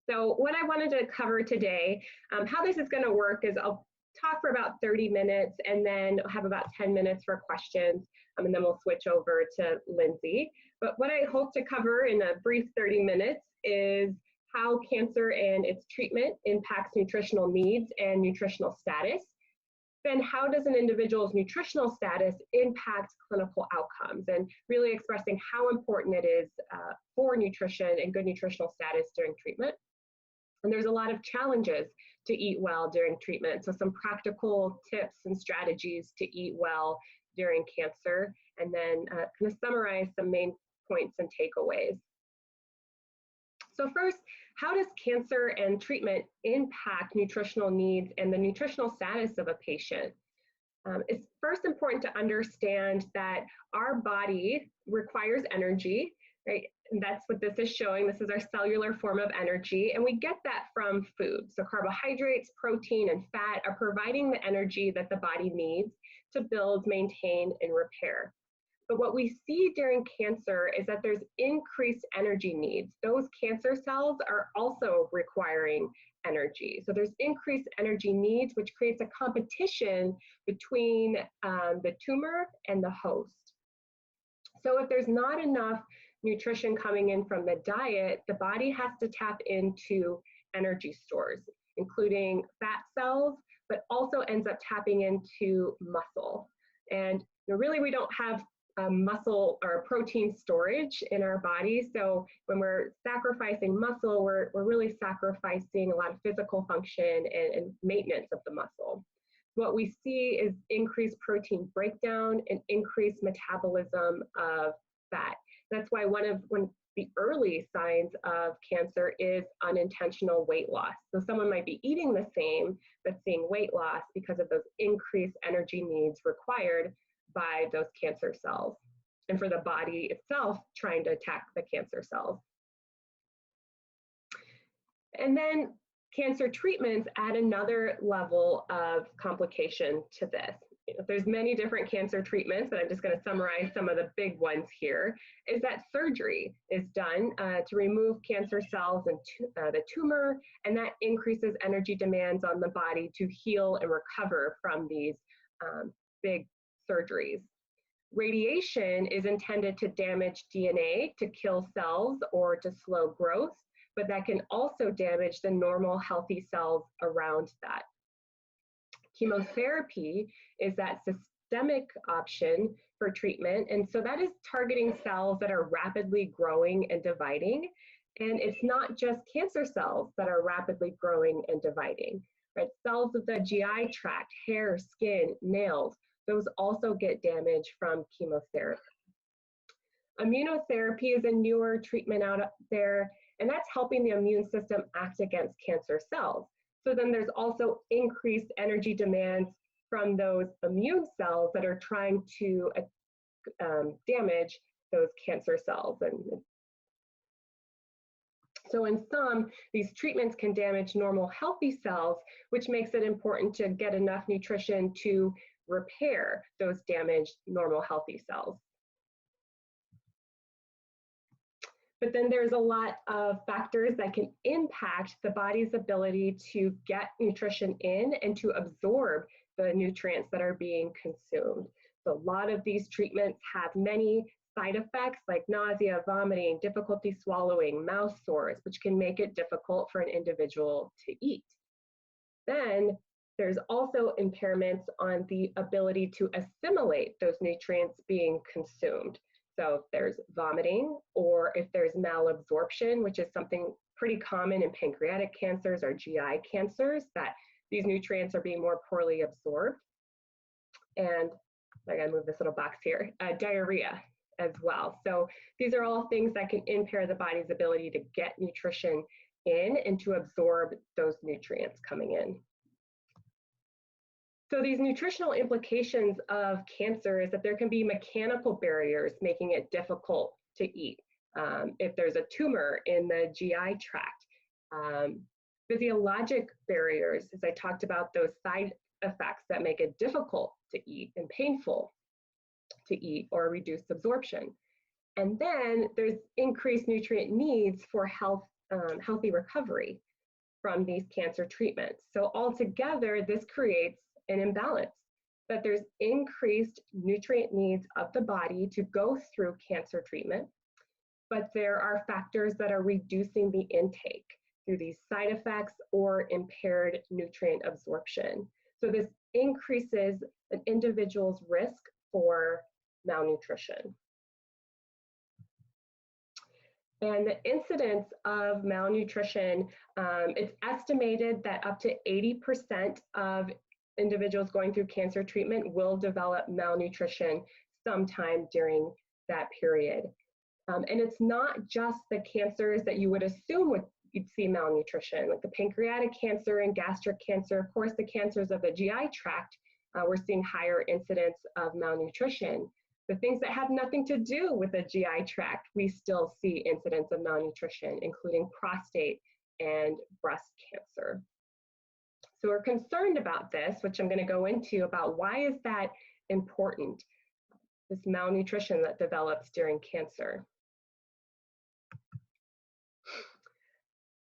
So what I wanted to cover today, how this is going to work is I'll talk for about 30 minutes and then have about 10 minutes for questions, and then we'll switch over to Lindsey. But what I hope to cover in a brief 30 minutes is how cancer and its treatment impacts nutritional needs and nutritional status. Then how does an individual's nutritional status impact clinical outcomes, and really expressing how important it is for nutrition and good nutritional status during treatment. And there's a lot of challenges to eat well during treatment. So some practical tips and strategies to eat well during cancer, and then kind of summarize some main points and takeaways. So first, how does cancer and treatment impact nutritional needs and the nutritional status of a patient? It's first important to understand that our body requires energy, right? And that's what this is showing. This is our cellular form of energy, and we get that from food. So carbohydrates, protein, and fat are providing the energy that the body needs to build, maintain, and repair. But what we see during cancer is that there's increased energy needs. Those cancer cells are also requiring energy. So there's increased energy needs, which creates a competition between the tumor and the host. So if there's not enough nutrition coming in from the diet, the body has to tap into energy stores, including fat cells, but also ends up tapping into muscle. And really, we don't have muscle or protein storage in our body. So when we're sacrificing muscle, we're really sacrificing a lot of physical function and maintenance of the muscle. What we see is increased protein breakdown and increased metabolism of fat. That's why one of the early signs of cancer is unintentional weight loss. So someone might be eating the same, but seeing weight loss because of those increased energy needs required by those cancer cells, and for the body itself trying to attack the cancer cells. And then cancer treatments add another level of complication to this. There's many different cancer treatments, but I'm just going to summarize some of the big ones here, is that surgery is done to remove cancer cells and the tumor, and that increases energy demands on the body to heal and recover from these big surgeries. Radiation is intended to damage DNA, to kill cells, or to slow growth, but that can also damage the normal healthy cells around that. Chemotherapy is that systemic option for treatment, and so that is targeting cells that are rapidly growing and dividing, and it's not just cancer cells that are rapidly growing and dividing, right? Cells of the GI tract, hair, skin, nails, those also get damaged from chemotherapy. Immunotherapy is a newer treatment out there, and that's helping the immune system act against cancer cells. So then there's also increased energy demands from those immune cells that are trying to damage those cancer cells. And so in sum, these treatments can damage normal healthy cells, which makes it important to get enough nutrition to repair those damaged normal healthy cells. But then there's a lot of factors that can impact the body's ability to get nutrition in and to absorb the nutrients that are being consumed. So a lot of these treatments have many side effects like nausea, vomiting, difficulty swallowing, mouth sores, which can make it difficult for an individual to eat. Then there's also impairments on the ability to assimilate those nutrients being consumed. So if there's vomiting, or if there's malabsorption, which is something pretty common in pancreatic cancers or GI cancers, that these nutrients are being more poorly absorbed. And I gotta move this little box here, diarrhea as well. So these are all things that can impair the body's ability to get nutrition in and to absorb those nutrients coming in. So these nutritional implications of cancer is that there can be mechanical barriers making it difficult to eat. If there's a tumor in the GI tract, physiologic barriers, as I talked about, those side effects that make it difficult to eat and painful to eat, or reduced absorption. And then there's increased nutrient needs for health healthy recovery from these cancer treatments. So altogether, this creates an imbalance, that there's increased nutrient needs of the body to go through cancer treatment, but there are factors that are reducing the intake through these side effects or impaired nutrient absorption. So this increases an individual's risk for malnutrition. And the incidence of malnutrition, it's estimated that up to 80% of individuals going through cancer treatment will develop malnutrition sometime during that period. And it's not just the cancers that you would assume you'd see malnutrition, like the pancreatic cancer and gastric cancer. Of course, the cancers of the GI tract, we're seeing higher incidence of malnutrition. The things that have nothing to do with the GI tract, we still see incidence of malnutrition, including prostate and breast cancer. So we're concerned about this, which I'm going to go into about why is that important, this malnutrition that develops during cancer.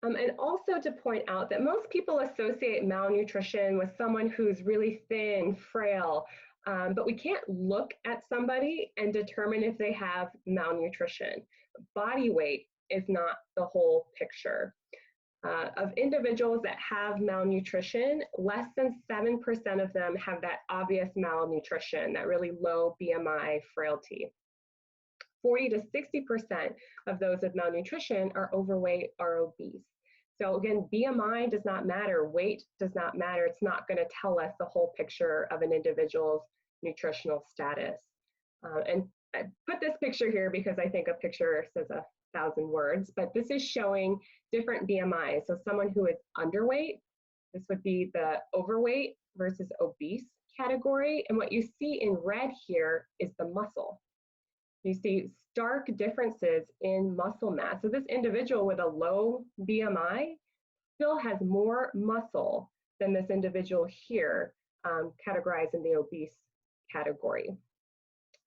And also to point out that most people associate malnutrition with someone who's really thin, frail, but we can't look at somebody and determine if they have malnutrition. Body weight is not the whole picture. Of individuals that have malnutrition, less than 7% of them have that obvious malnutrition, that really low BMI frailty. 40 to 60% of those with malnutrition are overweight or obese. So again, BMI does not matter, weight does not matter. It's not going to tell us the whole picture of an individual's nutritional status. And I put this picture here because I think a picture says 1,000 words, but this is showing different BMIs. So someone who is underweight, this would be the overweight versus obese category. And what you see in red here is the muscle. You see stark differences in muscle mass. So this individual with a low BMI still has more muscle than this individual here, categorized in the obese category.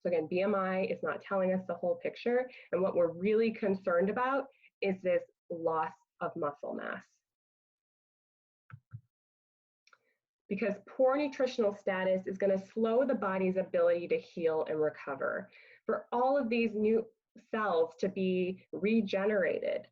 So again, BMI is not telling us the whole picture. And what we're really concerned about is this loss of muscle mass. Because poor nutritional status is going to slow the body's ability to heal and recover. For all of these new cells to be regenerated,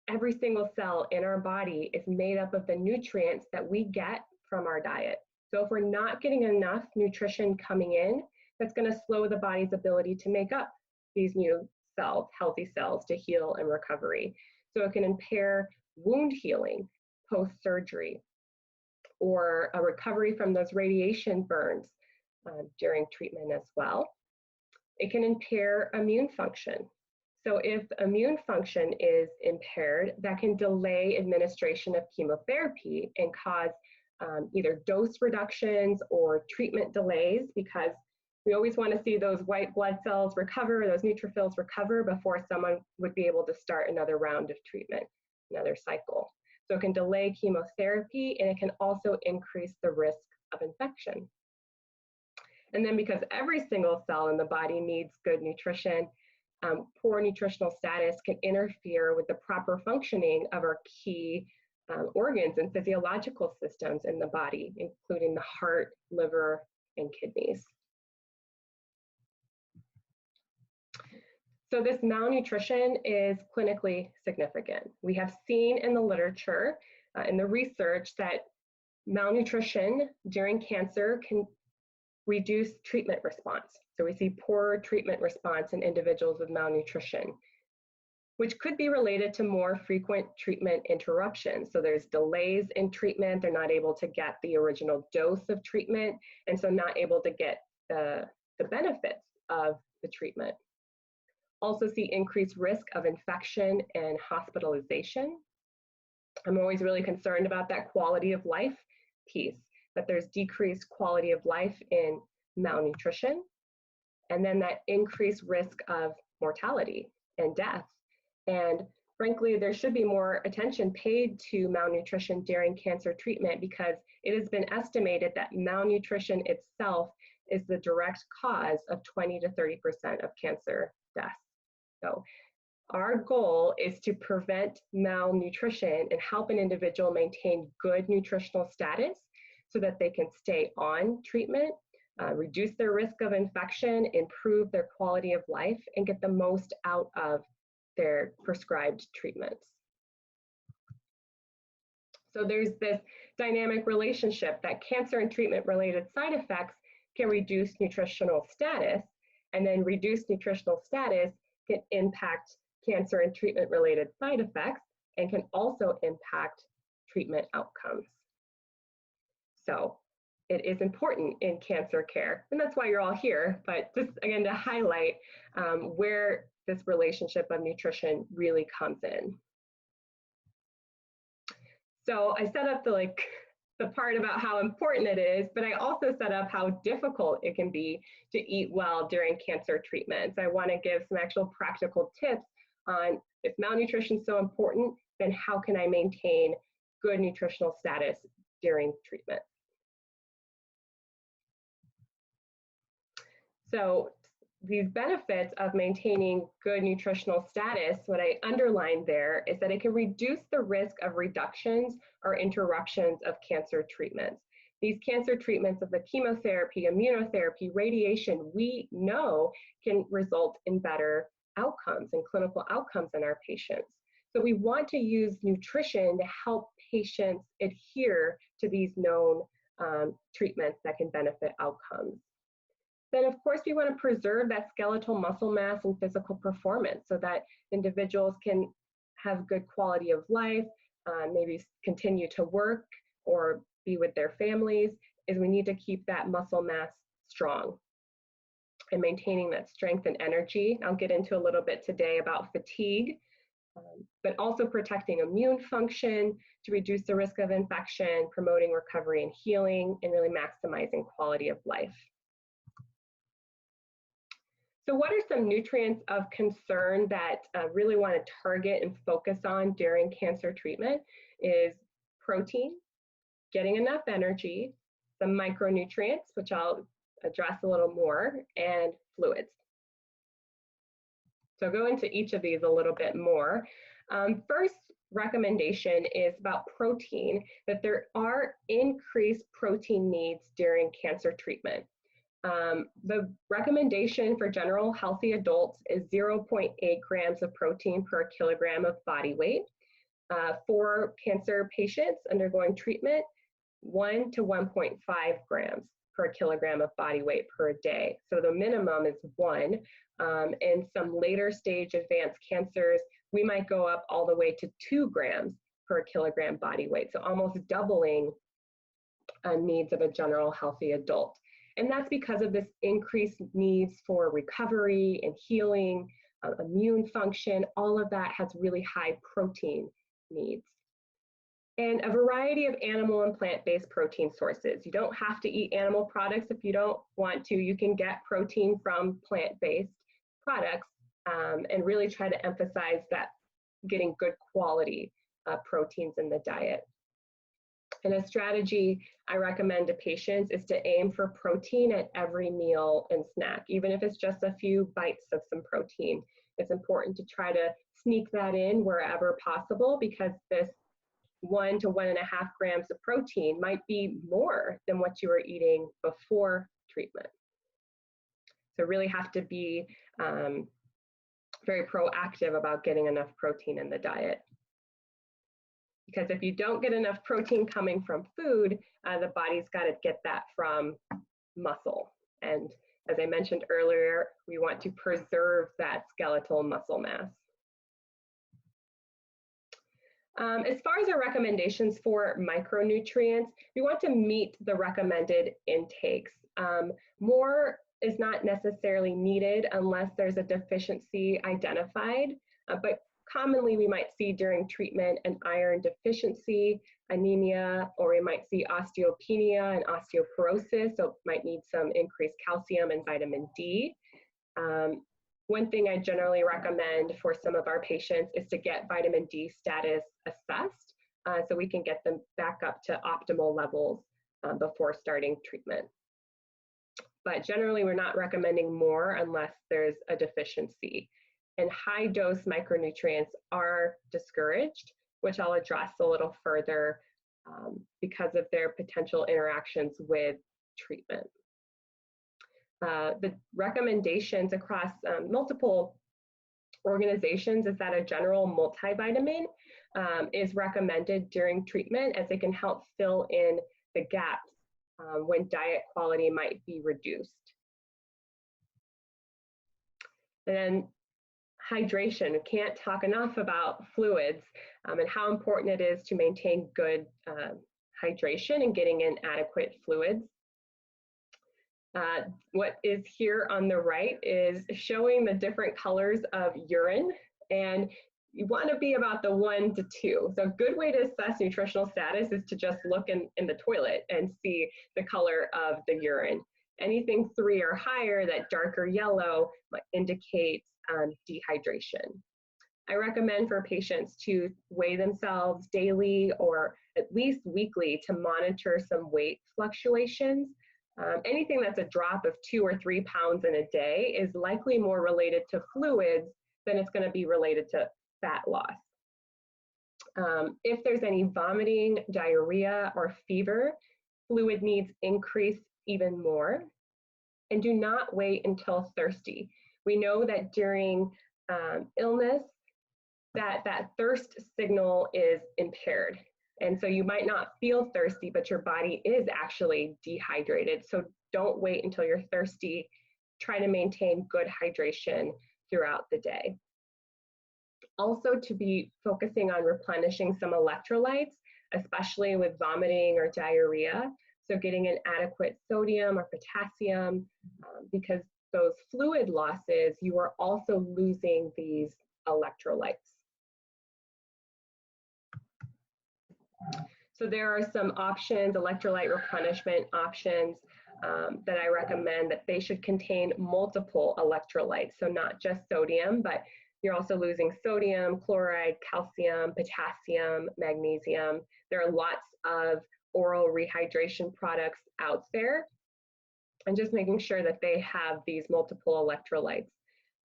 every single cell in our body is made up of the nutrients that we get from our diet. So if we're not getting enough nutrition coming in, that's going to slow the body's ability to make up these new cells, healthy cells, to heal and recovery. So it can impair wound healing post-surgery, or a recovery from those radiation burns during treatment as well. It can impair immune function. So if immune function is impaired, that can delay administration of chemotherapy and cause either dose reductions or treatment delays, because we always want to see those white blood cells recover, those neutrophils recover before someone would be able to start another round of treatment, another cycle. So it can delay chemotherapy, and it can also increase the risk of infection. And then because every single cell in the body needs good nutrition, poor nutritional status can interfere with the proper functioning of our key organs and physiological systems in the body, including the heart, liver, and kidneys. So this malnutrition is clinically significant. We have seen in the literature, in the research, that malnutrition during cancer can reduce treatment response. So we see poor treatment response in individuals with malnutrition, which could be related to more frequent treatment interruptions. So there's delays in treatment, they're not able to get the original dose of treatment, and so not able to get the benefits of the treatment. Also see increased risk of infection and hospitalization. I'm always really concerned about that quality of life piece, that there's decreased quality of life in malnutrition, and then that increased risk of mortality and death. And frankly, there should be more attention paid to malnutrition during cancer treatment, because it has been estimated that malnutrition itself is the direct cause of 20 to 30% of cancer deaths. So Our goal is to prevent malnutrition and help an individual maintain good nutritional status so that they can stay on treatment, reduce their risk of infection, improve their quality of life, and get the most out of their prescribed treatments. So there's this dynamic relationship that cancer and treatment-related side effects can reduce nutritional status, and then reduced nutritional status can impact cancer and treatment-related side effects and can also impact treatment outcomes. So it is important in cancer care, and that's why you're all here, but just again to highlight where this relationship of nutrition really comes in. So I set up the part about how important it is, but I also set up how difficult it can be to eat well during cancer treatments. I want to give some actual practical tips on if malnutrition is so important, then how can I maintain good nutritional status during treatment? So these benefits of maintaining good nutritional status, what I underlined there is that it can reduce the risk of reductions or interruptions of cancer treatments. These cancer treatments of the chemotherapy, immunotherapy, radiation, we know can result in better outcomes and clinical outcomes in our patients. So we want to use nutrition to help patients adhere to these known treatments that can benefit outcomes. Then, of course, we want to preserve that skeletal muscle mass and physical performance so that individuals can have good quality of life, maybe continue to work or be with their families, is we need to keep that muscle mass strong and maintaining that strength and energy. I'll get into a little bit today about fatigue, but also protecting immune function to reduce the risk of infection, promoting recovery and healing, and really maximizing quality of life. So what are some nutrients of concern that really want to target and focus on during cancer treatment is protein, getting enough energy, some micronutrients, which I'll address a little more, and fluids. So go into each of these a little bit more. First recommendation is about protein, that there are increased protein needs during cancer treatment. The recommendation for general healthy adults is 0.8 grams of protein per kilogram of body weight. For cancer patients undergoing treatment, 1 to 1.5 grams per kilogram of body weight per day. So the minimum is 1. In some later stage advanced cancers, we might go up all the way to 2 grams per kilogram body weight. So almost doubling needs of a general healthy adult. And that's because of this increased needs for recovery and healing, immune function, all of that has really high protein needs. And a variety of animal and plant-based protein sources. You don't have to eat animal products if you don't want to. You can get protein from plant-based products and really try to emphasize that getting good quality proteins in the diet. And a strategy I recommend to patients is to aim for protein at every meal and snack, even if it's just a few bites of some protein. It's important to try to sneak that in wherever possible, because this 1 to 1.5 grams of protein might be more than what you were eating before treatment. So really have to be very proactive about getting enough protein in the diet. Because if you don't get enough protein coming from food, the body's got to get that from muscle. And as I mentioned earlier, we want to preserve that skeletal muscle mass. As far as our recommendations for micronutrients, we want to meet the recommended intakes. More is not necessarily needed unless there's a deficiency identified, but commonly we might see during treatment an iron deficiency, anemia, or we might see osteopenia and osteoporosis, so might need some increased calcium and vitamin D. One thing I generally recommend for some of our patients is to get vitamin D status assessed so we can get them back up to optimal levels before starting treatment. But generally, we're not recommending more unless there's a deficiency. and high-dose micronutrients are discouraged, which I'll address a little further because of their potential interactions with treatment. The recommendations across multiple organizations is that a general multivitamin is recommended during treatment, as it can help fill in the gaps when diet quality might be reduced. And then hydration. We can't talk enough about fluids and how important it is to maintain good hydration and getting in adequate fluids. What is here on the right is showing the different colors of urine, and you want to be about the 1 to 2. So a good way to assess nutritional status is to just look in the toilet and see the color of the urine. Anything 3 or higher, that darker yellow, indicates dehydration. I recommend for patients to weigh themselves daily or at least weekly to monitor some weight fluctuations. Anything that's a drop of 2 or 3 pounds in a day is likely more related to fluids than it's going to be related to fat loss. If there's any vomiting, diarrhea, or fever, fluid needs increase even more. And do not wait until thirsty. We know that during illness, that thirst signal is impaired. And so you might not feel thirsty, but your body is actually dehydrated. So don't wait until you're thirsty. Try to maintain good hydration throughout the day. Also, to be focusing on replenishing some electrolytes, especially with vomiting or diarrhea. So getting an adequate sodium or potassium, because those fluid losses, you are also losing these electrolytes. So there are some options, electrolyte replenishment options that I recommend, that they should contain multiple electrolytes. So not just sodium, but you're also losing sodium, chloride, calcium, potassium, magnesium. There are lots of oral rehydration products out there, and just making sure that they have these multiple electrolytes.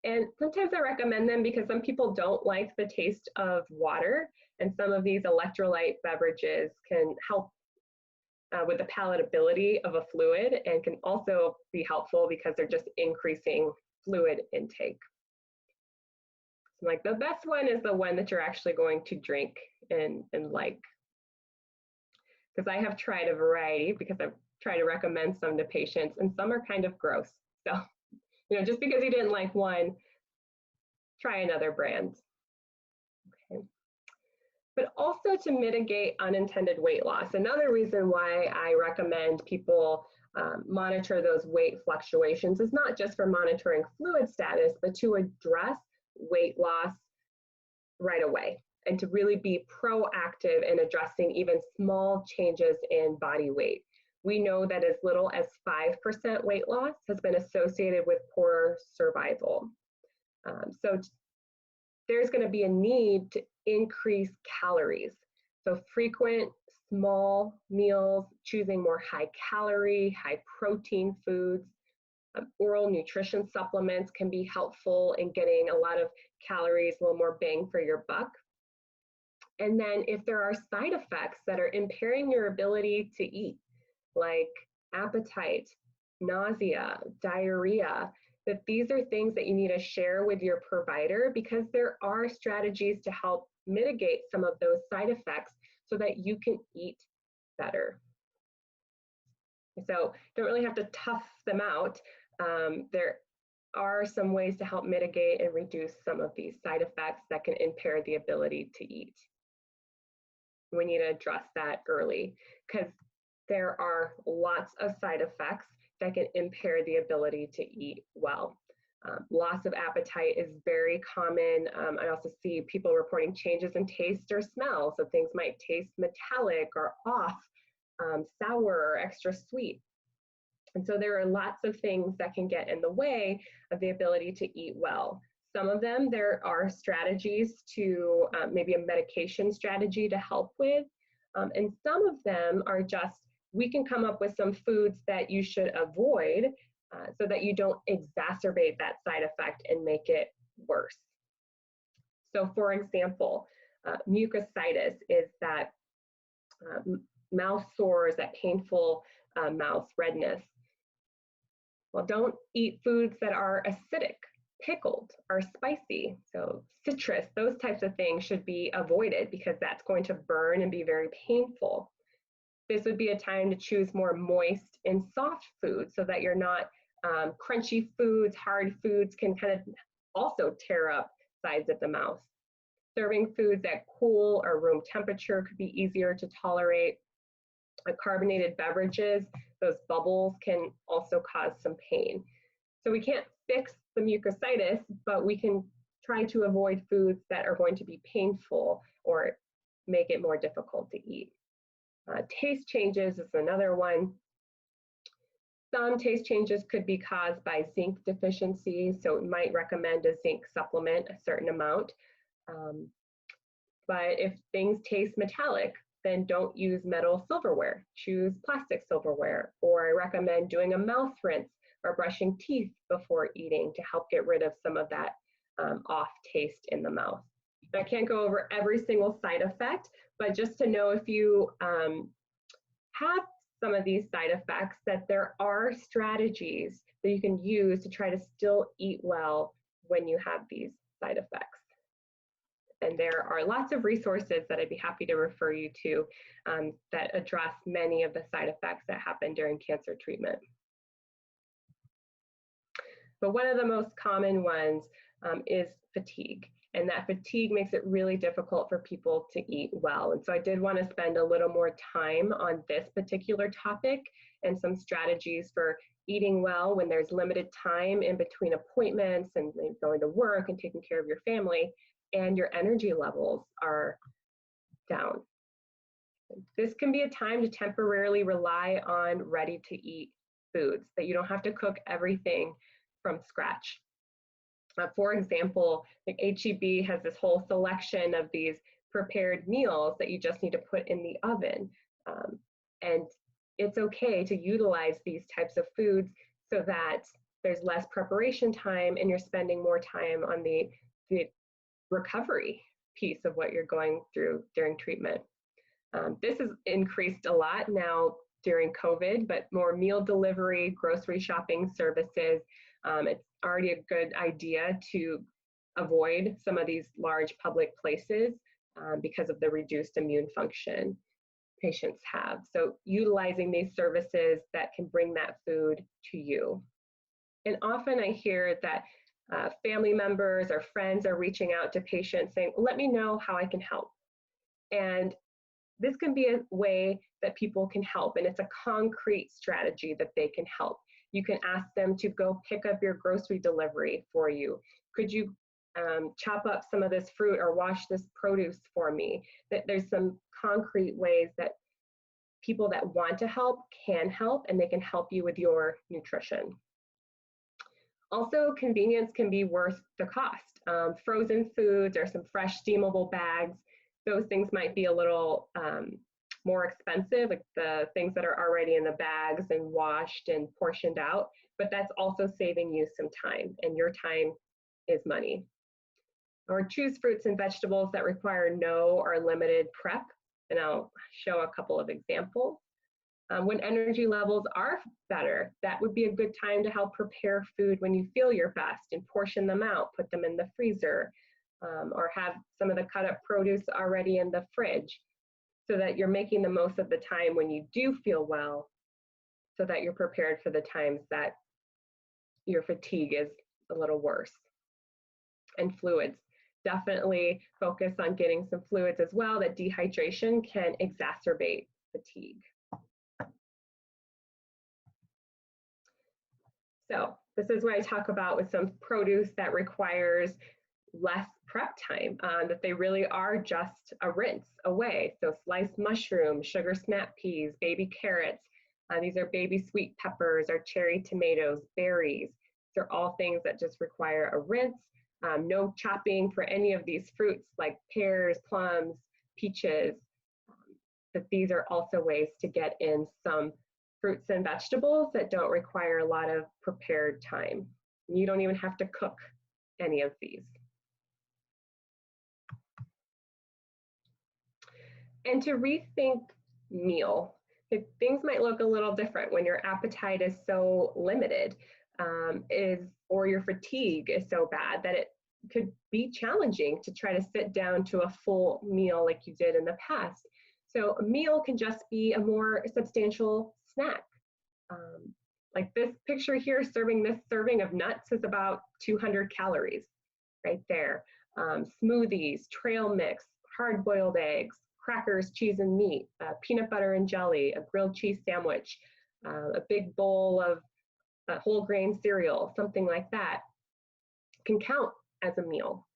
And sometimes I recommend them because some people don't like the taste of water, and some of these electrolyte beverages can help with the palatability of a fluid, and can also be helpful because they're just increasing fluid intake. So like the best one is the one that you're actually going to drink and like. Because I have tried a variety, because I've tried to recommend some to patients, and some are kind of gross. So, just because you didn't like one, try another brand. Okay. But also to mitigate unintended weight loss. Another reason why I recommend people monitor those weight fluctuations is not just for monitoring fluid status, but to address weight loss right away, and to really be proactive in addressing even small changes in body weight. We know that as little as 5% weight loss has been associated with poorer survival. So there's going to be a need to increase calories. So frequent small meals, choosing more high calorie, high protein foods. Oral nutrition supplements can be helpful in getting a lot of calories, a little more bang for your buck. And then if there are side effects that are impairing your ability to eat, like appetite, nausea, diarrhea, that these are things that you need to share with your provider, because there are strategies to help mitigate some of those side effects so that you can eat better. So don't really have to tough them out. There are some ways to help mitigate and reduce some of these side effects that can impair the ability to eat. We need to address that early, because there are lots of side effects that can impair the ability to eat well. Loss of appetite is very common. I also see people reporting changes in taste or smell. So things might taste metallic or off, sour or extra sweet. And so there are lots of things that can get in the way of the ability to eat well. Some of them, there are strategies to, maybe a medication strategy to help with. And some of them are just, we can come up with some foods that you should avoid so that you don't exacerbate that side effect and make it worse. So for example, mucositis is that mouth sores, that painful mouth redness. Well, don't eat foods that are acidic, pickled, or spicy. So citrus, those types of things should be avoided because that's going to burn and be very painful. This would be a time to choose more moist and soft foods so that you're not crunchy foods, hard foods can kind of also tear up sides of the mouth. Serving foods at cool or room temperature could be easier to tolerate. Carbonated beverages, those bubbles can also cause some pain. So we can't fix the mucositis, but we can try to avoid foods that are going to be painful or make it more difficult to eat. Taste changes is another one. Some taste changes could be caused by zinc deficiency, so we might recommend a zinc supplement, a certain amount. But if things taste metallic, then don't use metal silverware. Choose plastic silverware, or I recommend doing a mouth rinse or brushing teeth before eating to help get rid of some of that off taste in the mouth. I can't go over every single side effect, but just to know if you have some of these side effects, that there are strategies that you can use to try to still eat well when you have these side effects. And there are lots of resources that I'd be happy to refer you to that address many of the side effects that happen during cancer treatment. But one of the most common ones is fatigue. And that fatigue makes it really difficult for people to eat well. And so I did want to spend a little more time on this particular topic and some strategies for eating well when there's limited time in between appointments and going to work and taking care of your family, and your energy levels are down. This can be a time to temporarily rely on ready-to-eat foods, that you don't have to cook everything from scratch. For example, like HEB has this whole selection of these prepared meals that you just need to put in the oven. And it's okay to utilize these types of foods so that there's less preparation time and you're spending more time on the recovery piece of what you're going through during treatment. This has increased a lot now during COVID, but more meal delivery, grocery shopping services. It's already a good idea to avoid some of these large public places because of the reduced immune function patients have. So utilizing these services that can bring that food to you. And often I hear that family members or friends are reaching out to patients saying, let me know how I can help. And this can be a way that people can help, and it's a concrete strategy that they can help. You can ask them to go pick up your grocery delivery for you. Could you chop up some of this fruit or wash this produce for me? That there's some concrete ways that people that want to help can help, and they can help you with your nutrition. Also, convenience can be worth the cost. Frozen foods or some fresh steamable bags, those things might be a little more expensive, like the things that are already in the bags and washed and portioned out, but that's also saving you some time, and your time is money. Or choose fruits and vegetables that require no or limited prep, and I'll show a couple of examples. When energy levels are better, that would be a good time to help prepare food when you feel your best and portion them out, put them in the freezer, or have some of the cut up produce already in the fridge so that you're making the most of the time when you do feel well, so that you're prepared for the times that your fatigue is a little worse. And fluids. Definitely focus on getting some fluids as well, that dehydration can exacerbate fatigue. So this is what I talk about with some produce that requires less prep time, that they really are just a rinse away. So sliced mushrooms, sugar snap peas, baby carrots, these are baby sweet peppers or cherry tomatoes, berries. These are all things that just require a rinse. No chopping for any of these fruits like pears, plums, peaches. But these are also ways to get in some fruits and vegetables that don't require a lot of prepared time. You don't even have to cook any of these. And to rethink meal. Things might look a little different when your appetite is so limited, or your fatigue is so bad that it could be challenging to try to sit down to a full meal like you did in the past. So a meal can just be a more substantial snack. Like this picture here, this serving of nuts is about 200 calories right there. Smoothies, trail mix, hard-boiled eggs, crackers, cheese, and meat, peanut butter and jelly, a grilled cheese sandwich, a big bowl of whole grain cereal, something like that, can count as a meal.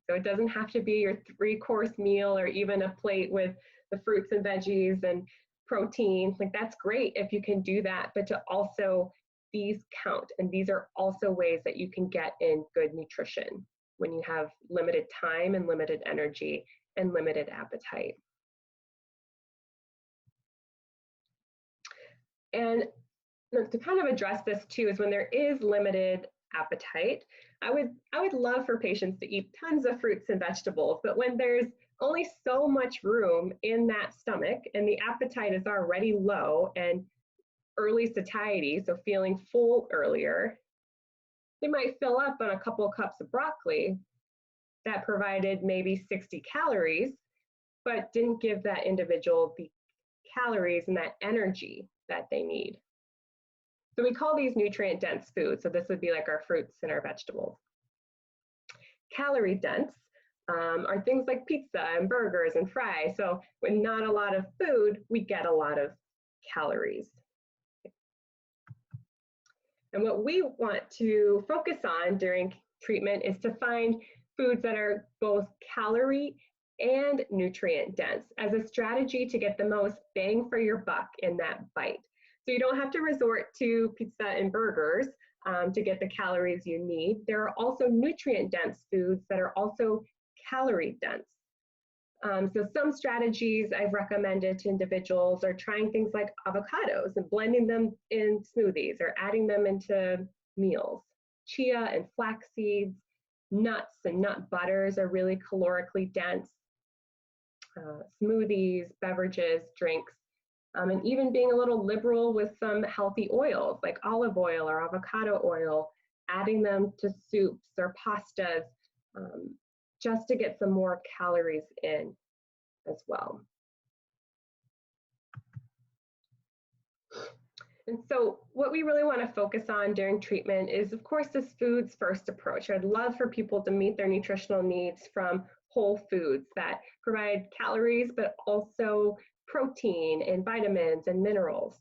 So it doesn't have to be your 3-course meal or even a plate with the fruits and veggies and protein. Like that's great if you can do that, but to also, these count. And these are also ways that you can get in good nutrition when you have limited time and limited energy and limited appetite. And to kind of address this too is when there is limited appetite, I would love for patients to eat tons of fruits and vegetables, but when there's only so much room in that stomach and the appetite is already low and early satiety, so feeling full earlier, they might fill up on a couple cups of broccoli that provided maybe 60 calories, but didn't give that individual the calories and that energy that they need. So we call these nutrient dense foods. So this would be like our fruits and our vegetables. Calorie dense are things like pizza and burgers and fries. So with not a lot of food, we get a lot of calories. And what we want to focus on during treatment is to find foods that are both calorie and nutrient dense as a strategy to get the most bang for your buck in that bite. So you don't have to resort to pizza and burgers to get the calories you need. There are also nutrient dense foods that are also calorie dense. So some strategies I've recommended to individuals are trying things like avocados and blending them in smoothies or adding them into meals. Chia and flax seeds, nuts and nut butters are really calorically dense. Smoothies, beverages, drinks, and even being a little liberal with some healthy oils like olive oil or avocado oil, adding them to soups or pastas, just to get some more calories in as well. And so what we really want to focus on during treatment is, of course, this foods first approach. I'd love for people to meet their nutritional needs from whole foods that provide calories, but also protein and vitamins and minerals.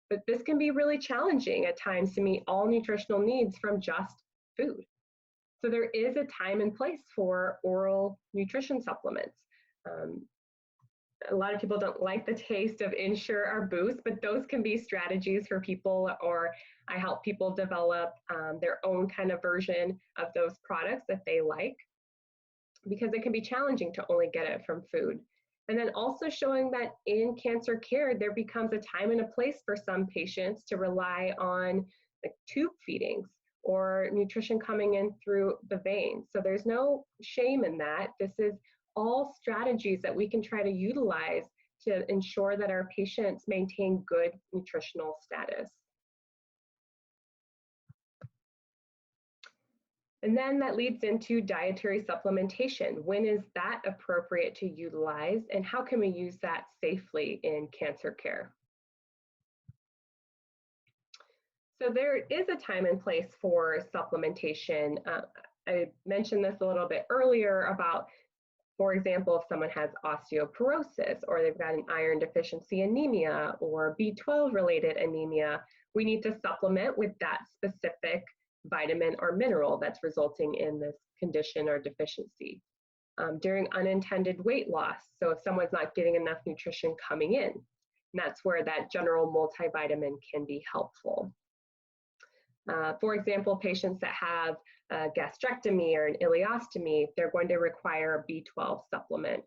But this can be really challenging at times to meet all nutritional needs from just food. So there is a time and place for oral nutrition supplements. A lot of people don't like the taste of Ensure or Boost, but those can be strategies for people, or I help people develop their own kind of version of those products that they like, because it can be challenging to only get it from food. And then also showing that in cancer care, there becomes a time and a place for some patients to rely on like tube feedings or nutrition coming in through the veins. So there's no shame in that. This is all strategies that we can try to utilize to ensure that our patients maintain good nutritional status. And then that leads into dietary supplementation. When is that appropriate to utilize, and how can we use that safely in cancer care? So there is a time and place for supplementation. I mentioned this a little bit earlier about, for example, if someone has osteoporosis or they've got an iron deficiency anemia or B12 related anemia, we need to supplement with that specific vitamin or mineral that's resulting in this condition or deficiency. During unintended weight loss, so if someone's not getting enough nutrition coming in, and that's where that general multivitamin can be helpful. For example, patients that have a gastrectomy or an ileostomy, they're going to require a B12 supplement.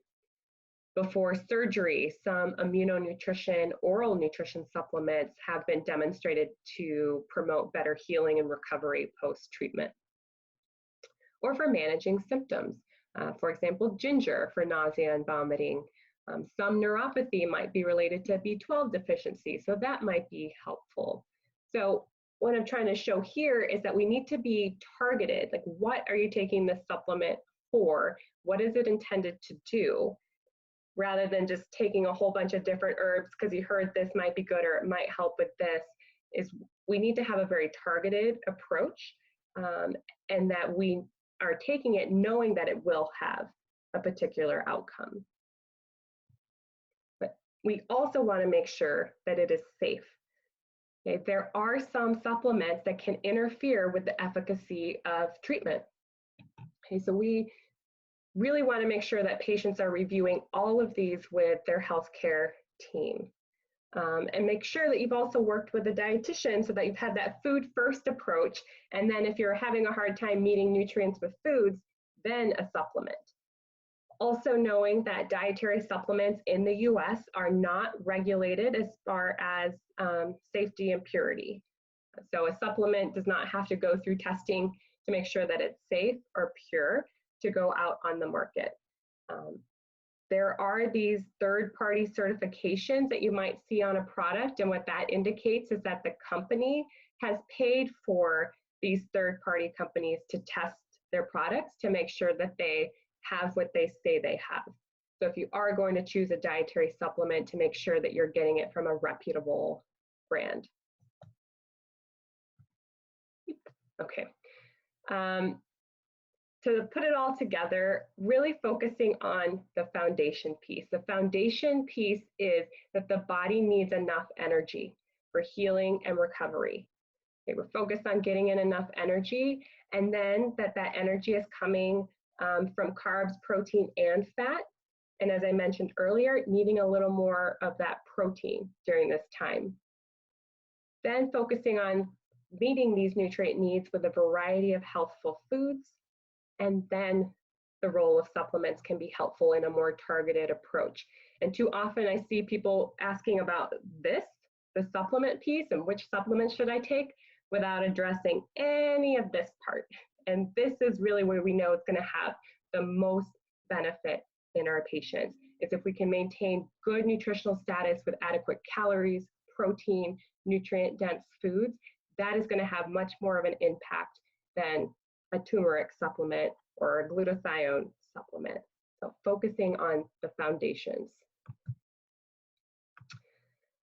Before surgery, some immunonutrition, oral nutrition supplements have been demonstrated to promote better healing and recovery post-treatment. Or for managing symptoms, for example, ginger for nausea and vomiting, Some neuropathy might be related to B12 deficiency, so that might be helpful. So what I'm trying to show here is that we need to be targeted. Like, what are you taking this supplement for? What is it intended to do? Rather than just taking a whole bunch of different herbs because you heard this might be good or it might help with this, is we need to have a very targeted approach, and that we are taking it knowing that it will have a particular outcome. But we also want to make sure that it is safe. Okay, there are some supplements that can interfere with the efficacy of treatment. Okay, so we really want to make sure that patients are reviewing all of these with their healthcare team. And make sure that you've also worked with a dietitian so that you've had that food first approach. And then if you're having a hard time meeting nutrients with foods, then a supplement. Also knowing that dietary supplements in the US are not regulated as far as safety and purity. So a supplement does not have to go through testing to make sure that it's safe or pure to go out on the market. There are these third-party certifications that you might see on a product, and what that indicates is that the company has paid for these third-party companies to test their products to make sure that they have what they say they have. So if you are going to choose a dietary supplement, to make sure that you're getting it from a reputable brand. Okay. To put it all together, really focusing on the foundation piece. The foundation piece is that the body needs enough energy for healing and recovery. Okay, we're focused on getting in enough energy, and then that energy is coming from carbs, protein, and fat. And as I mentioned earlier, needing a little more of that protein during this time. Then focusing on meeting these nutrient needs with a variety of healthful foods. And then the role of supplements can be helpful in a more targeted approach. And too often I see people asking about this, the supplement piece, and which supplements should I take, without addressing any of this part. And this is really where we know it's going to have the most benefit in our patients, is if we can maintain good nutritional status with adequate calories, protein, nutrient-dense foods. That is going to have much more of an impact than a turmeric supplement or a glutathione supplement. So focusing on the foundations.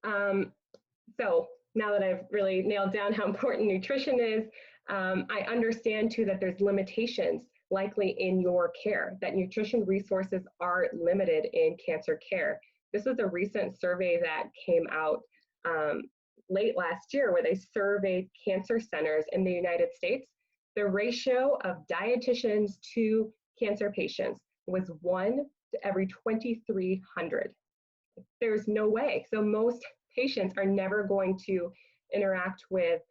So now that I've really nailed down how important nutrition is, I understand too that there's limitations likely in your care, that nutrition resources are limited in cancer care. This was a recent survey that came out late last year where they surveyed cancer centers in the United States. The ratio of dietitians to cancer patients was 1 to every 2,300. There's no way. So most patients are never going to interact with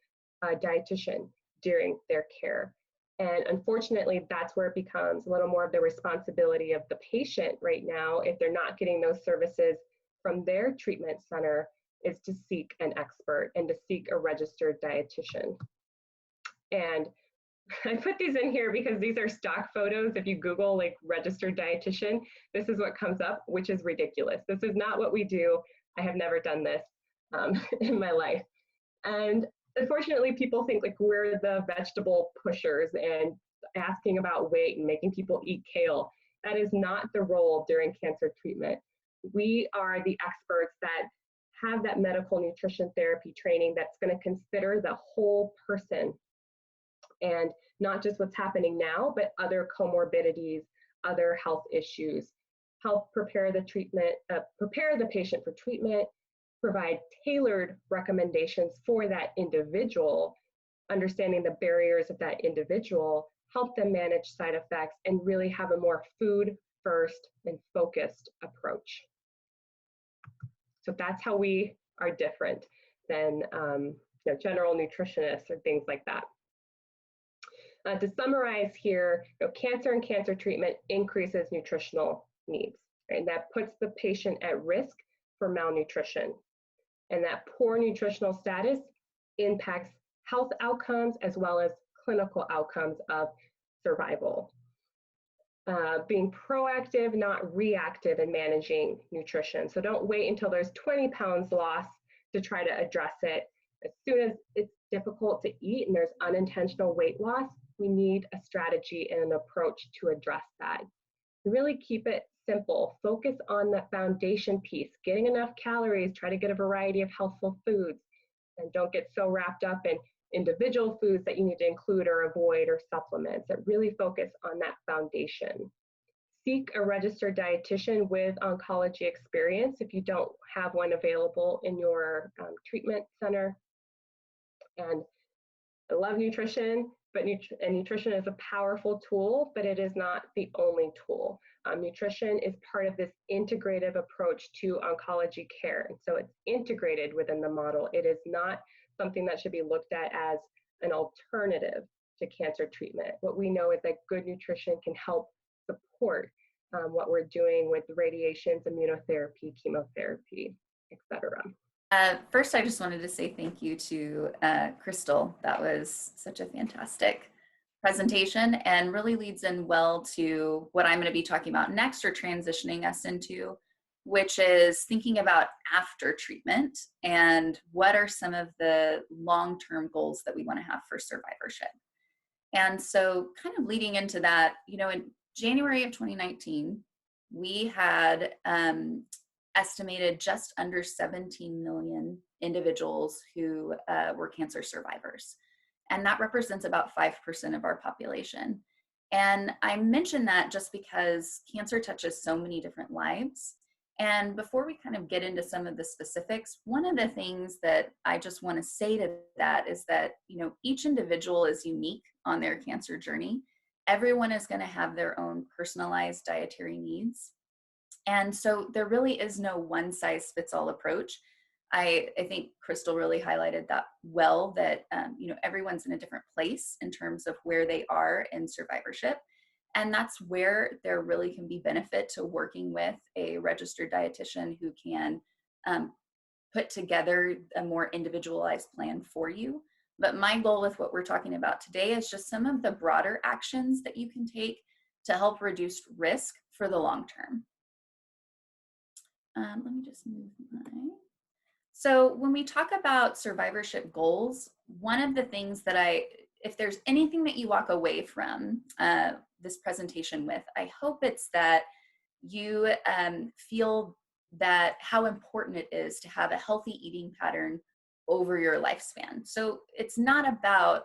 a dietitian during their care. And unfortunately, that's where it becomes a little more of the responsibility of the patient right now, if they're not getting those services from their treatment center, is to seek an expert and to seek a registered dietitian. And I put these in here because these are stock photos. If you Google like registered dietitian, this is what comes up, which is ridiculous. This is not what we do. I have never done this in my life. And unfortunately, people think like we're the vegetable pushers and asking about weight and making people eat kale. That is not the role during cancer treatment. We are the experts that have that medical nutrition therapy training that's going to consider the whole person, and not just what's happening now, but other comorbidities, other health issues. Help prepare the patient for treatment, provide tailored recommendations for that individual, understanding the barriers of that individual, help them manage side effects, and really have a more food first and focused approach. So that's how we are different than general nutritionists or things like that. To summarize here, cancer and cancer treatment increases nutritional needs, right? And that puts the patient at risk for malnutrition. And that poor nutritional status impacts health outcomes as well as clinical outcomes of survival. being proactive, not reactive in managing nutrition. So don't wait until there's 20 pounds lost to try to address it. As soon as it's difficult to eat and there's unintentional weight loss, we need a strategy and an approach to address that. Really keep it simple. Focus on that foundation piece, getting enough calories, try to get a variety of healthful foods, and don't get so wrapped up in individual foods that you need to include or avoid or supplements. That really focus on that foundation. Seek a registered dietitian with oncology experience if you don't have one available in your treatment center. And I love nutrition, but nutrition is a powerful tool, but it is not the only tool. Nutrition is part of this integrative approach to oncology care. And so it's integrated within the model. It is not something that should be looked at as an alternative to cancer treatment. What we know is that good nutrition can help support what we're doing with radiations, immunotherapy, chemotherapy, etc. First, I just wanted to say thank you to Krystle. That was such a fantastic presentation and really leads in well to what I'm going to be talking about next, or transitioning us into, which is thinking about after treatment and what are some of the long-term goals that we want to have for survivorship. And so kind of leading into that, you know, in January of 2019, we had estimated just under 17 million individuals who were cancer survivors. And that represents about 5% of our population. And I mention that just because cancer touches so many different lives. And before we kind of get into some of the specifics, one of the things that I just want to say to that is that, you know, each individual is unique on their cancer journey. Everyone is going to have their own personalized dietary needs. And so there really is no one size fits all approach. I think Krystle really highlighted that well, that you know, everyone's in a different place in terms of where they are in survivorship. And that's where there really can be benefit to working with a registered dietitian who can put together a more individualized plan for you. But my goal with what we're talking about today is just some of the broader actions that you can take to help reduce risk for the long term. Let me just move my. So when we talk about survivorship goals, one of the things that if there's anything that you walk away from this presentation with, I hope it's that you feel that how important it is to have a healthy eating pattern over your lifespan. So it's not about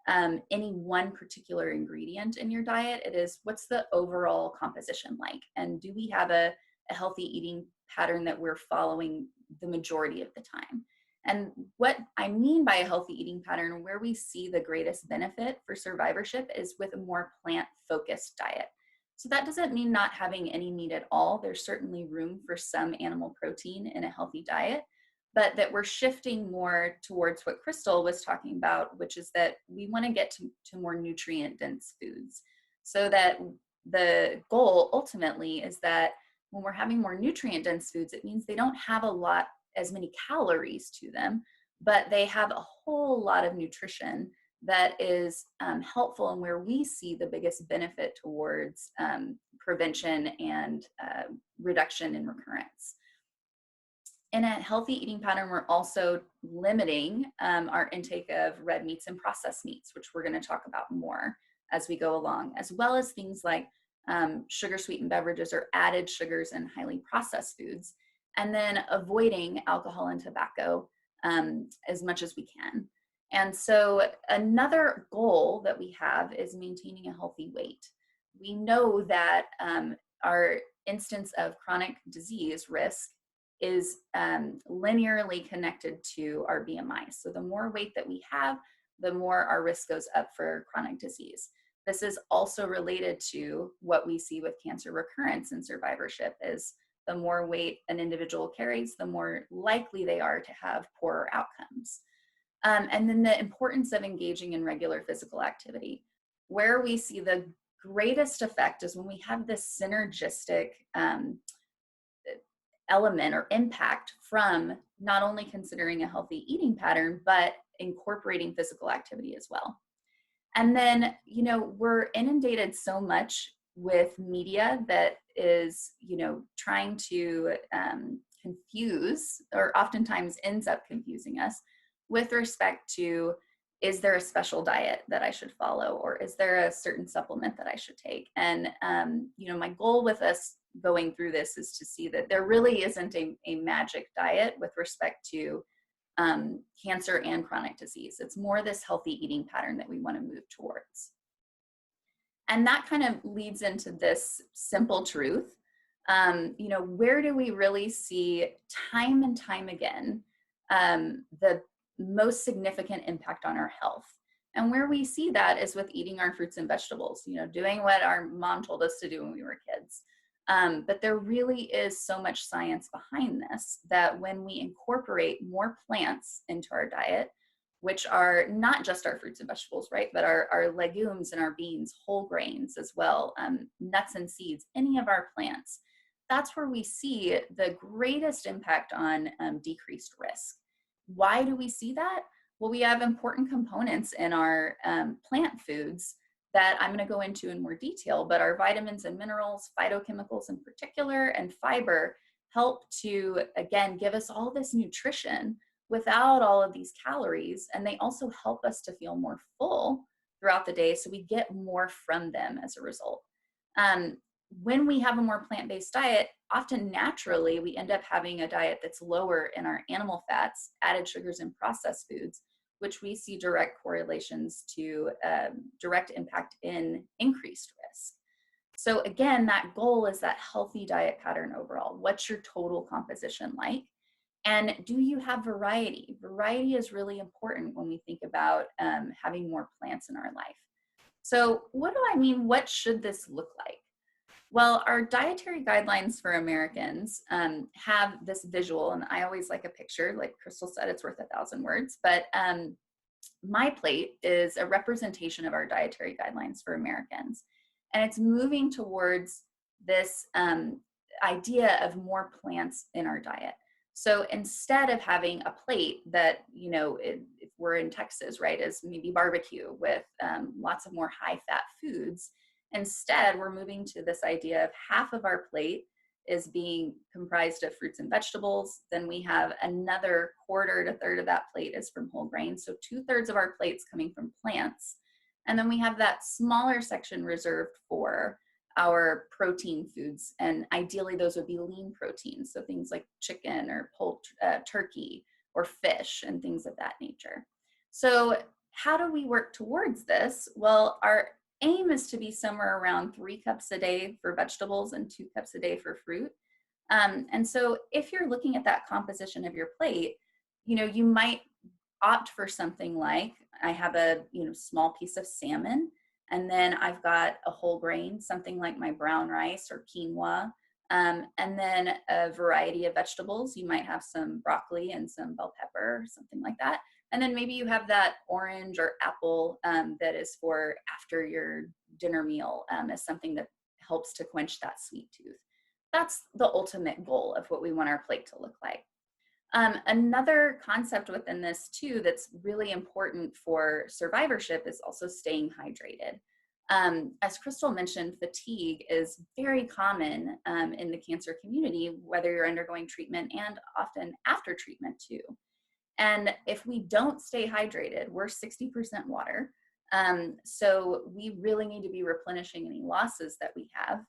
any one particular ingredient in your diet. It is, what's the overall composition like? And do we have a healthy eating pattern that we're following the majority of the time? And what I mean by a healthy eating pattern, where we see the greatest benefit for survivorship, is with a more plant-focused diet. So that doesn't mean not having any meat at all. There's certainly room for some animal protein in a healthy diet, but that we're shifting more towards what Krystle was talking about, which is that we want to get to more nutrient-dense foods. So that the goal ultimately is that when we're having more nutrient-dense foods, it means they don't have as many calories to them, but they have a whole lot of nutrition that is helpful, and where we see the biggest benefit towards prevention and reduction in recurrence. In a healthy eating pattern, we're also limiting our intake of red meats and processed meats, which we're going to talk about more as we go along, as well as things like sugar sweetened beverages or added sugars and highly processed foods, and then avoiding alcohol and tobacco as much as we can. And so another goal that we have is maintaining a healthy weight. We know that our instance of chronic disease risk is linearly connected to our BMI. So the more weight that we have, the more our risk goes up for chronic disease. This is also related to what we see with cancer recurrence and survivorship, is the more weight an individual carries, the more likely they are to have poorer outcomes. And then the importance of engaging in regular physical activity. Where we see the greatest effect is when we have this synergistic element or impact from not only considering a healthy eating pattern, but incorporating physical activity as well. And then, you know, we're inundated so much with media that is, trying to confuse, or oftentimes ends up confusing us with respect to, is there a special diet that I should follow, or is there a certain supplement that I should take? And, my goal with us going through this is to see that there really isn't a magic diet with respect to cancer and chronic disease. It's more this healthy eating pattern that we want to move towards. And that kind of leads into this simple truth. Where do we really see time and time again the most significant impact on our health? And where we see that is with eating our fruits and vegetables, doing what our mom told us to do when we were kids. But there really is so much science behind this that when we incorporate more plants into our diet, which are not just our fruits and vegetables, right, but our legumes and our beans, whole grains as well, nuts and seeds, any of our plants, that's where we see the greatest impact on decreased risk. Why do we see that? Well, we have important components in our plant foods that I'm going to go into in more detail, but our vitamins and minerals, phytochemicals in particular, and fiber help to, again, give us all this nutrition without all of these calories. And they also help us to feel more full throughout the day, so we get more from them as a result. When we have a more plant-based diet, often naturally we end up having a diet that's lower in our animal fats, added sugars, and processed foods, which we see direct correlations to direct impact in increased risk. So again, that goal is that healthy diet pattern overall. What's your total composition like? And do you have variety? Variety is really important when we think about having more plants in our life. So what do I mean? What should this look like? Well, our dietary guidelines for Americans have this visual, and I always like a picture. Like Krystle said, it's worth 1,000 words. But my plate is a representation of our dietary guidelines for Americans. And it's moving towards this idea of more plants in our diet. So instead of having a plate that, if we're in Texas, right, is maybe barbecue with lots of more high-fat foods, instead we're moving to this idea of half of our plate is being comprised of fruits and vegetables. Then we have another quarter to third of that plate is from whole grains. So 2/3 of our plate's coming from plants. And then we have that smaller section reserved for our protein foods. And ideally those would be lean proteins. So things like chicken or turkey or fish and things of that nature. So how do we work towards this? Well, our aim is to be somewhere around 3 cups a day for vegetables and 2 cups a day for fruit. And so if you're looking at that composition of your plate, you might opt for something like, I have a small piece of salmon, and then I've got a whole grain, something like my brown rice or quinoa, and then a variety of vegetables. You might have some broccoli and some bell pepper, something like that. And then maybe you have that orange or apple that is for after your dinner meal as something that helps to quench that sweet tooth. That's the ultimate goal of what we want our plate to look like. Another concept within this too that's really important for survivorship is also staying hydrated. As Krystle mentioned, fatigue is very common in the cancer community, whether you're undergoing treatment and often after treatment too. And if we don't stay hydrated, we're 60% water. So we really need to be replenishing any losses that we have.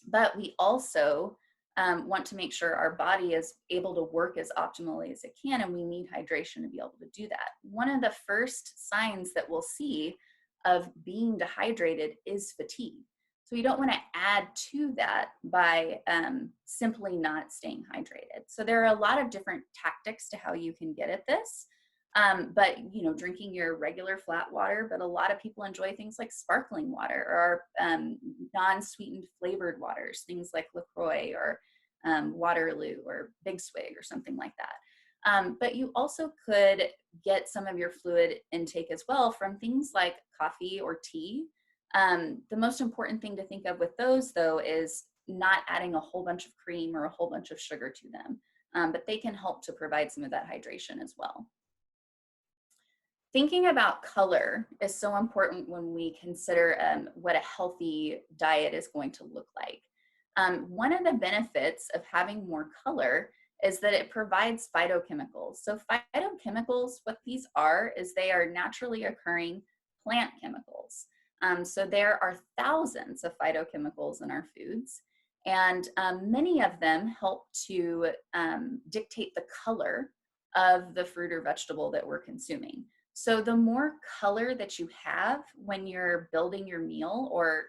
But we also want to make sure our body is able to work as optimally as it can, and we need hydration to be able to do that. One of the first signs that we'll see of being dehydrated is fatigue. So you don't want to add to that by simply not staying hydrated. So there are a lot of different tactics to how you can get at this. But drinking your regular flat water, but a lot of people enjoy things like sparkling water or non-sweetened flavored waters, things like LaCroix or Waterloo or Big Swig or something like that. But you also could get some of your fluid intake as well from things like coffee or tea. The most important thing to think of with those, though, is not adding a whole bunch of cream or a whole bunch of sugar to them, but they can help to provide some of that hydration as well. Thinking about color is so important when we consider what a healthy diet is going to look like. One of the benefits of having more color is that it provides phytochemicals. So phytochemicals, what these are, is they are naturally occurring plant chemicals. So there are thousands of phytochemicals in our foods, and many of them help to dictate the color of the fruit or vegetable that we're consuming. So the more color that you have when you're building your meal, or,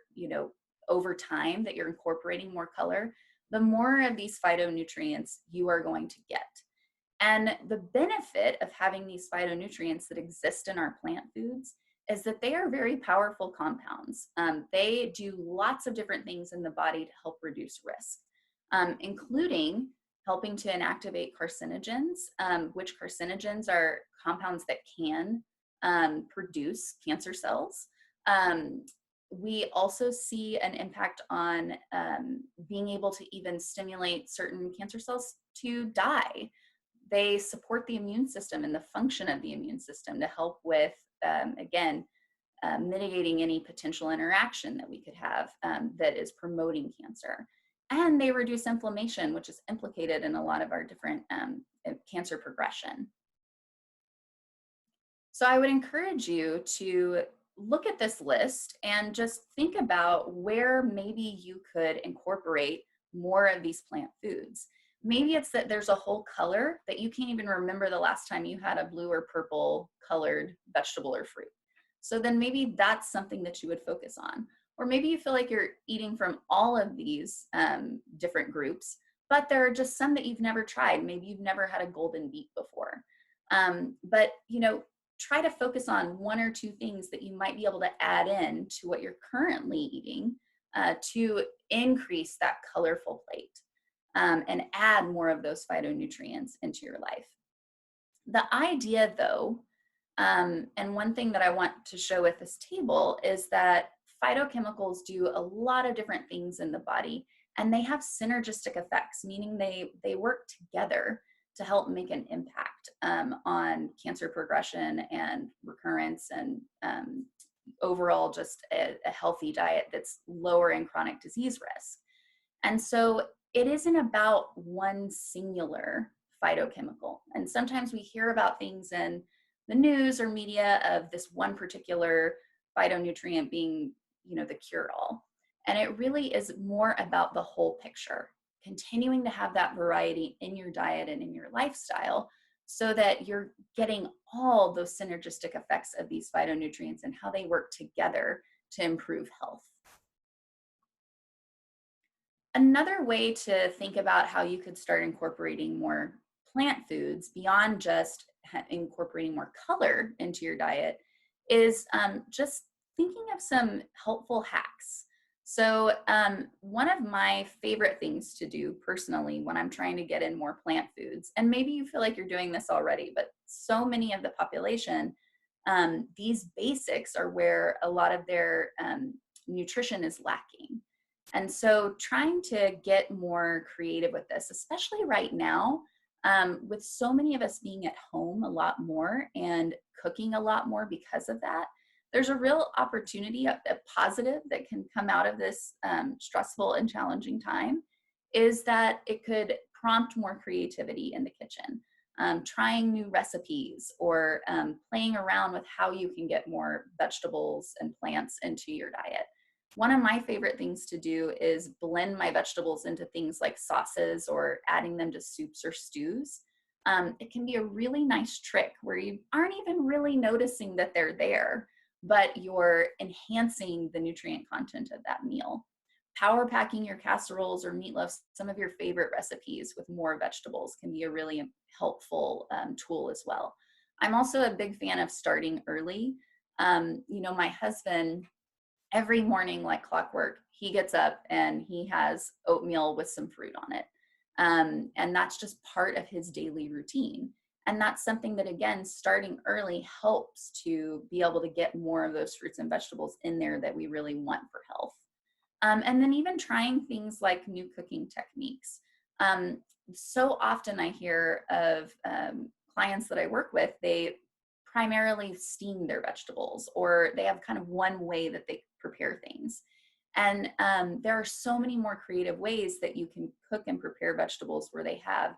over time that you're incorporating more color, the more of these phytonutrients you are going to get. And the benefit of having these phytonutrients that exist in our plant foods is that they are very powerful compounds. They do lots of different things in the body to help reduce risk, including helping to inactivate carcinogens, which carcinogens are compounds that can produce cancer cells. We also see an impact on being able to even stimulate certain cancer cells to die. They support the immune system and the function of the immune system to help with, mitigating any potential interaction that we could have that is promoting cancer. And they reduce inflammation, which is implicated in a lot of our different cancer progression. So I would encourage you to look at this list and just think about where maybe you could incorporate more of these plant foods. Maybe it's that there's a whole color that you can't even remember the last time you had a blue or purple colored vegetable or fruit. So then maybe that's something that you would focus on. Or maybe you feel like you're eating from all of these different groups, but there are just some that you've never tried. Maybe you've never had a golden beet before. But try to focus on one or two things that you might be able to add in to what you're currently eating to increase that colorful plate and add more of those phytonutrients into your life. The idea, though, and one thing that I want to show with this table is that phytochemicals do a lot of different things in the body, and they have synergistic effects, meaning they work together to help make an impact on cancer progression and recurrence and overall just a healthy diet that's lowering chronic disease risk. And so it isn't about one singular phytochemical. And sometimes we hear about things in the news or media of this one particular phytonutrient being, the cure-all. And it really is more about the whole picture, continuing to have that variety in your diet and in your lifestyle so that you're getting all those synergistic effects of these phytonutrients and how they work together to improve health. Another way to think about how you could start incorporating more plant foods beyond just incorporating more color into your diet is just thinking of some helpful hacks. So one of my favorite things to do personally when I'm trying to get in more plant foods, and maybe you feel like you're doing this already, but so many of the population, these basics are where a lot of their nutrition is lacking. And so trying to get more creative with this, especially right now, with so many of us being at home a lot more and cooking a lot more because of that, there's a real opportunity, a positive that can come out of this stressful and challenging time, is that it could prompt more creativity in the kitchen, trying new recipes or playing around with how you can get more vegetables and plants into your diet. One of my favorite things to do is blend my vegetables into things like sauces or adding them to soups or stews. It can be a really nice trick where you aren't even really noticing that they're there, but you're enhancing the nutrient content of that meal. Power packing your casseroles or meatloafs, some of your favorite recipes with more vegetables, can be a really helpful tool as well. I'm also a big fan of starting early. My husband, every morning like clockwork, he gets up and he has oatmeal with some fruit on it. And that's just part of his daily routine. And that's something that, again, starting early helps to be able to get more of those fruits and vegetables in there that we really want for health. And then even trying things like new cooking techniques. So often I hear of clients that I work with, they primarily steam their vegetables, or they have kind of one way that they prepare things. And there are so many more creative ways that you can cook and prepare vegetables where they have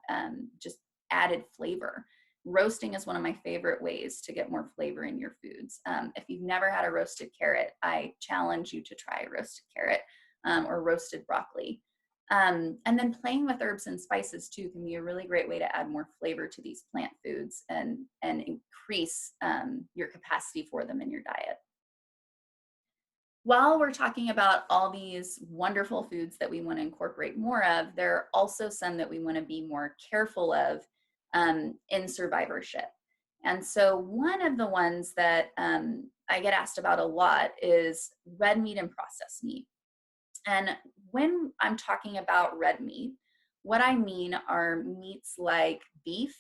just added flavor. Roasting is one of my favorite ways to get more flavor in your foods. If you've never had a roasted carrot, I challenge you to try a roasted carrot or roasted broccoli. And then playing with herbs and spices too can be a really great way to add more flavor to these plant foods and increase your capacity for them in your diet. While we're talking about all these wonderful foods that we want to incorporate more of, there are also some that we want to be more careful of in survivorship. And so one of the ones that I get asked about a lot is red meat and processed meat. And when I'm talking about red meat, what I mean are meats like beef,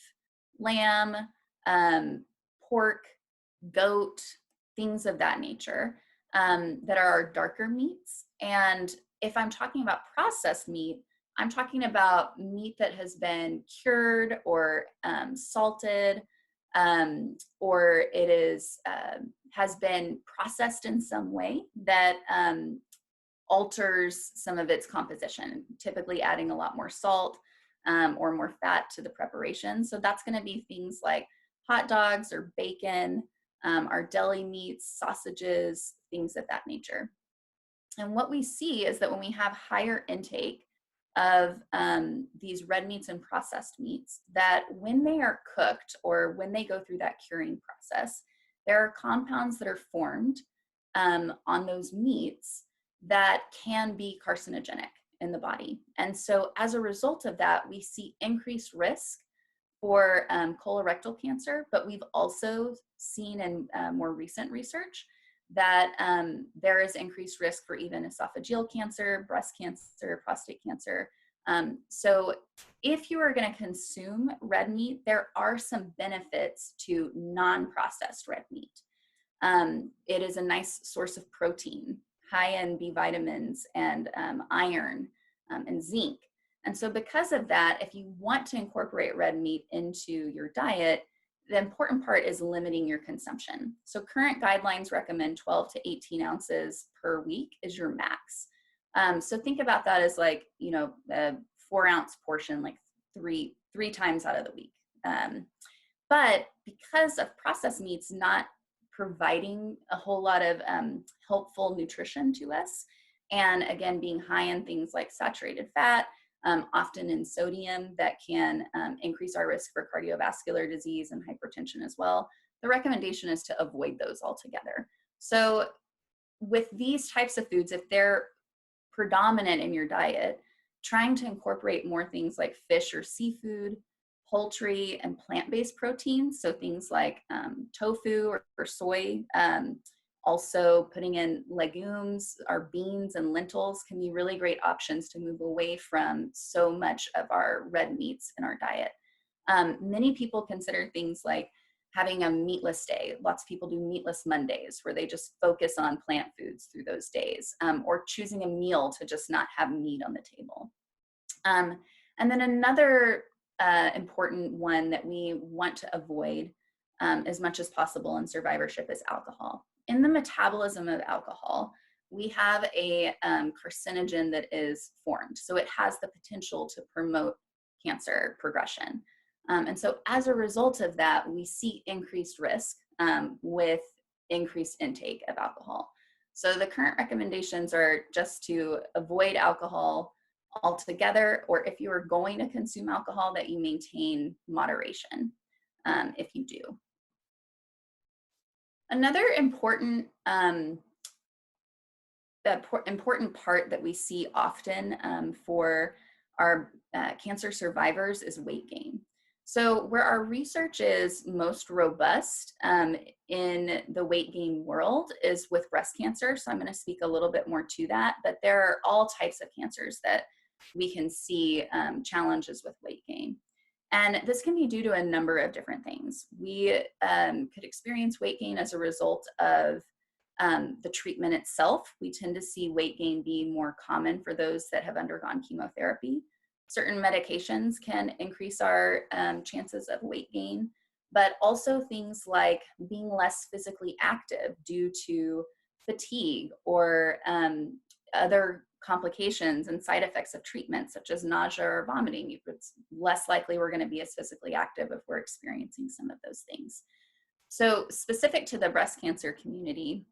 lamb, pork, goat, things of that nature. That are our darker meats. And if I'm talking about processed meat, I'm talking about meat that has been cured or salted, or it is has been processed in some way that alters some of its composition, typically adding a lot more salt or more fat to the preparation. So that's going to be things like hot dogs or bacon, our deli meats, sausages, things of that nature. And what we see is that when we have higher intake of these red meats and processed meats, that when they are cooked or when they go through that curing process, there are compounds that are formed on those meats that can be carcinogenic in the body. And so as a result of that, we see increased risk for colorectal cancer, but we've also seen in more recent research that there is increased risk for even esophageal cancer, breast cancer, prostate cancer. So if you are going to consume red meat, there are some benefits to non-processed red meat. It is a nice source of protein, high in B vitamins and iron and zinc. And so because of that, if you want to incorporate red meat into your diet, the important part is limiting your consumption. So current guidelines recommend 12 to 18 ounces per week is your max. So think about that as like, you know, a 4-ounce portion, like three times out of the week. But because of processed meats not providing a whole lot of helpful nutrition to us, and again, being high in things like saturated fat, often in sodium that can increase our risk for cardiovascular disease and hypertension as well, the recommendation is to avoid those altogether. So with these types of foods, if they're predominant in your diet, trying to incorporate more things like fish or seafood, poultry, and plant-based proteins, so things like tofu or soy, also putting in legumes, our beans and lentils can be really great options to move away from so much of our red meats in our diet. Many people consider things like having a meatless day. Lots of people do meatless Mondays where they just focus on plant foods through those days, or choosing a meal to just not have meat on the table. And then another important one that we want to avoid as much as possible in survivorship is alcohol. In the metabolism of alcohol, we have a carcinogen that is formed. So it has the potential to promote cancer progression. And so as a result of that, we see increased risk with increased intake of alcohol. So the current recommendations are just to avoid alcohol altogether, or if you are going to consume alcohol, that you maintain moderation if you do. Another important part that we see often for our cancer survivors is weight gain. So where our research is most robust in the weight gain world is with breast cancer. So I'm going to speak a little bit more to that, but there are all types of cancers that we can see challenges with weight gain. And this can be due to a number of different things. We could experience weight gain as a result of the treatment itself. We tend to see weight gain be more common for those that have undergone chemotherapy. Certain medications can increase our chances of weight gain. but also things like being less physically active due to fatigue or other complications and side effects of treatment, such as nausea or vomiting. It's less likely we're going to be as physically active if we're experiencing some of those things. So specific to the breast cancer community,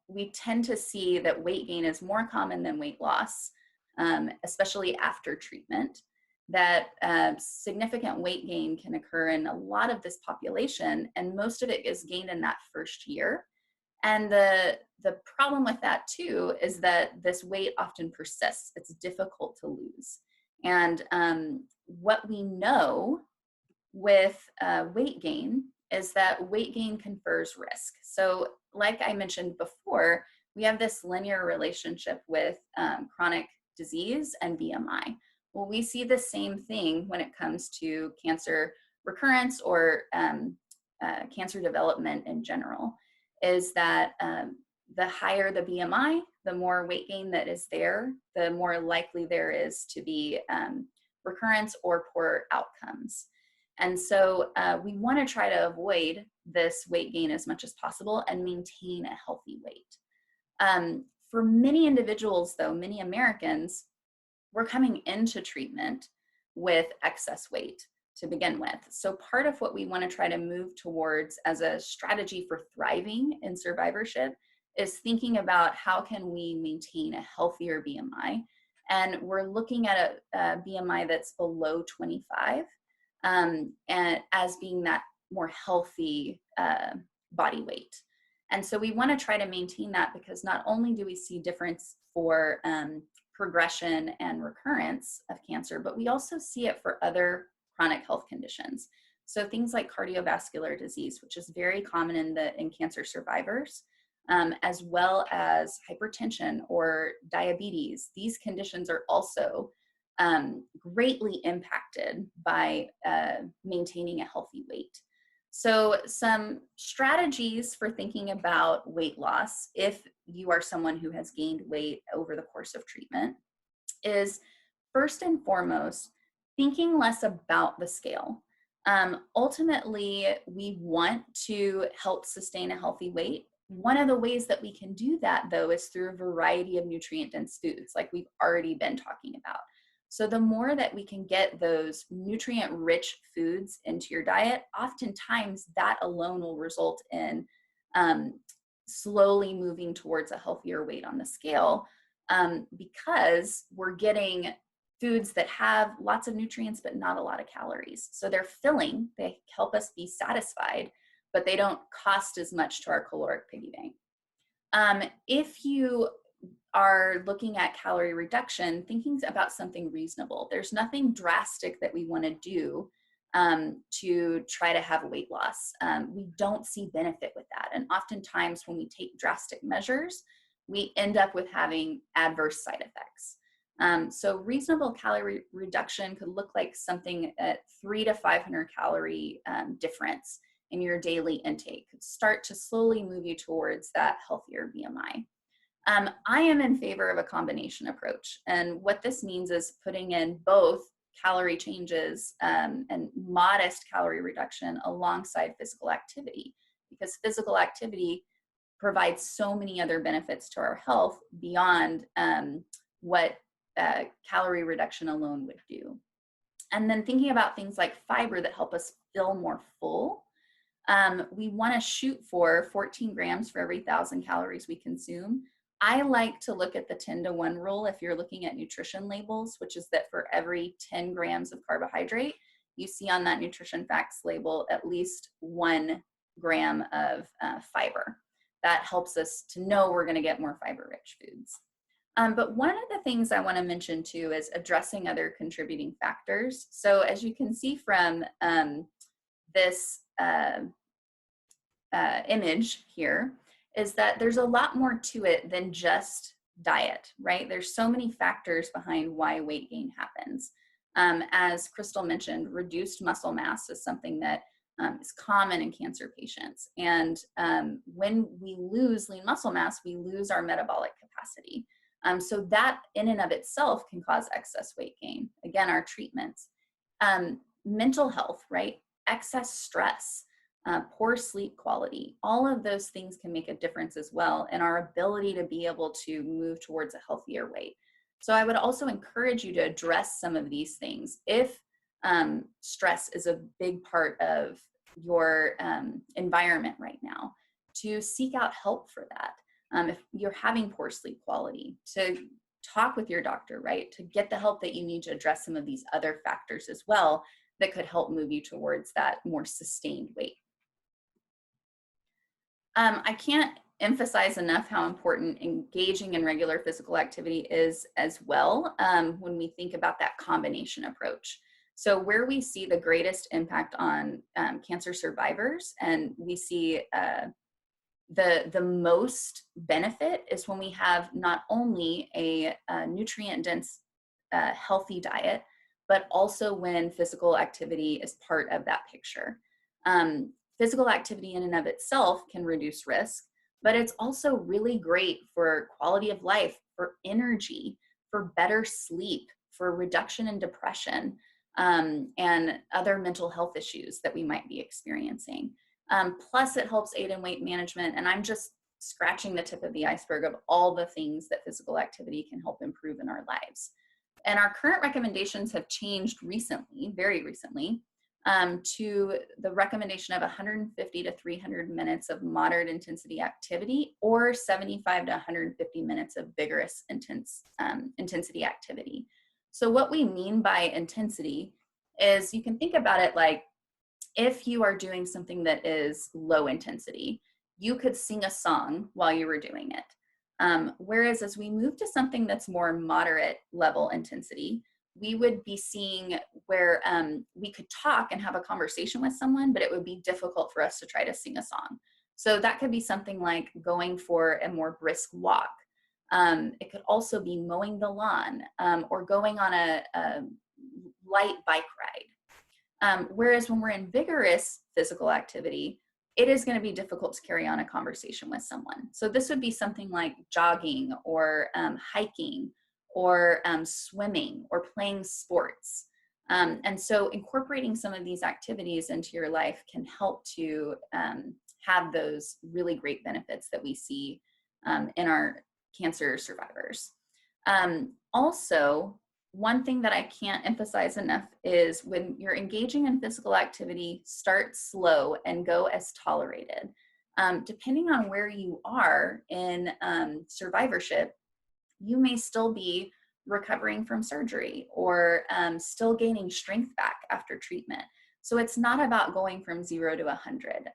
we tend to see that weight gain is more common than weight loss, especially after treatment. That significant weight gain can occur in a lot of this population, and most of it is gained in that first year. And the problem with that too is that this weight often persists. It's difficult to lose. And what we know with weight gain is that weight gain confers risk. So like I mentioned before, we have this linear relationship with chronic disease and BMI. Well, we see the same thing when it comes to cancer recurrence or cancer development in general, is that the higher the BMI, the more weight gain that is there, the more likely there is to be recurrence or poor outcomes. And so we want to try to avoid this weight gain as much as possible and maintain a healthy weight. For many individuals, though, many Americans, we're coming into treatment with excess weight to begin with. So part of what we want to try to move towards as a strategy for thriving in survivorship is thinking about how can we maintain a healthier BMI. And we're looking at a BMI that's below 25 and as being that more healthy body weight. And so we want to try to maintain that, because not only do we see difference for progression and recurrence of cancer, but we also see it for other chronic health conditions. So things like cardiovascular disease, which is very common in cancer survivors, as well as hypertension or diabetes. These conditions are also greatly impacted by maintaining a healthy weight. So some strategies for thinking about weight loss, if you are someone who has gained weight over the course of treatment, is first and foremost, thinking less about the scale. Ultimately, we want to help sustain a healthy weight. One of the ways that we can do that, though, is through a variety of nutrient-dense foods, like we've already been talking about. So the more that we can get those nutrient-rich foods into your diet, oftentimes that alone will result in slowly moving towards a healthier weight on the scale, because we're getting foods that have lots of nutrients but not a lot of calories. So they're filling, they help us be satisfied, but they don't cost as much to our caloric piggy bank. If you are looking at calorie reduction, thinking about something reasonable. There's nothing drastic that we want to do to try to have weight loss. We don't see benefit with that. And oftentimes when we take drastic measures, we end up with having adverse side effects. So reasonable calorie reduction could look like something at 300 to 500 calorie difference in your daily intake. Start to slowly move you towards that healthier BMI. I am in favor of a combination approach. And what this means is putting in both calorie changes and modest calorie reduction alongside physical activity, because physical activity provides so many other benefits to our health beyond what calorie reduction alone would do. And then thinking about things like fiber that help us feel more full. We want to shoot for 14 grams for every 1,000 calories we consume. I like to look at the 10-to-1 rule if you're looking at nutrition labels, which is that for every 10 grams of carbohydrate, you see on that nutrition facts label at least 1 gram of fiber. That helps us to know we're going to get more fiber-rich foods. But one of the things I want to mention too is addressing other contributing factors. So as you can see from this image here, is that there's a lot more to it than just diet, right? There's so many factors behind why weight gain happens. As Krystle mentioned, reduced muscle mass is something that is common in cancer patients. And when we lose lean muscle mass, we lose our metabolic capacity. So that in and of itself can cause excess weight gain. Again, our treatments. Mental health, right? excess stress, poor sleep quality, all of those things can make a difference as well in our ability to be able to move towards a healthier weight. So I would also encourage you to address some of these things. If stress is a big part of your environment right now, to seek out help for that. If you're having poor sleep quality, to talk with your doctor, right? To get the help that you need to address some of these other factors as well that could help move you towards that more sustained weight. I can't emphasize enough how important engaging in regular physical activity is as well when we think about that combination approach. So where we see the greatest impact on cancer survivors, and we see the most benefit is when we have not only a nutrient-dense, healthy diet, but also when physical activity is part of that picture. Physical activity in and of itself can reduce risk, but it's also really great for quality of life, for energy, for better sleep, for reduction in depression, and other mental health issues that we might be experiencing. Plus, it helps aid in weight management, and I'm just scratching the tip of the iceberg of all the things that physical activity can help improve in our lives. And our current recommendations have changed recently, very recently, to the recommendation of 150 to 300 minutes of moderate intensity activity or 75 to 150 minutes of vigorous intensity activity. So what we mean by intensity is, you can think about it like, if you are doing something that is low intensity, you could sing a song while you were doing it. Whereas as we move to something that's more moderate level intensity, we would be seeing where we could talk and have a conversation with someone, but it would be difficult for us to try to sing a song. So that could be something like going for a more brisk walk. It could also be mowing the lawn or going on a light bike ride. Whereas when we're in vigorous physical activity, it is going to be difficult to carry on a conversation with someone. So this would be something like jogging or hiking or swimming or playing sports. And so incorporating some of these activities into your life can help to have those really great benefits that we see in our cancer survivors. Also, one thing that I can't emphasize enough is when you're engaging in physical activity, start slow and go as tolerated. Depending on where you are in survivorship, you may still be recovering from surgery or still gaining strength back after treatment. So it's not about going from 0 to 100.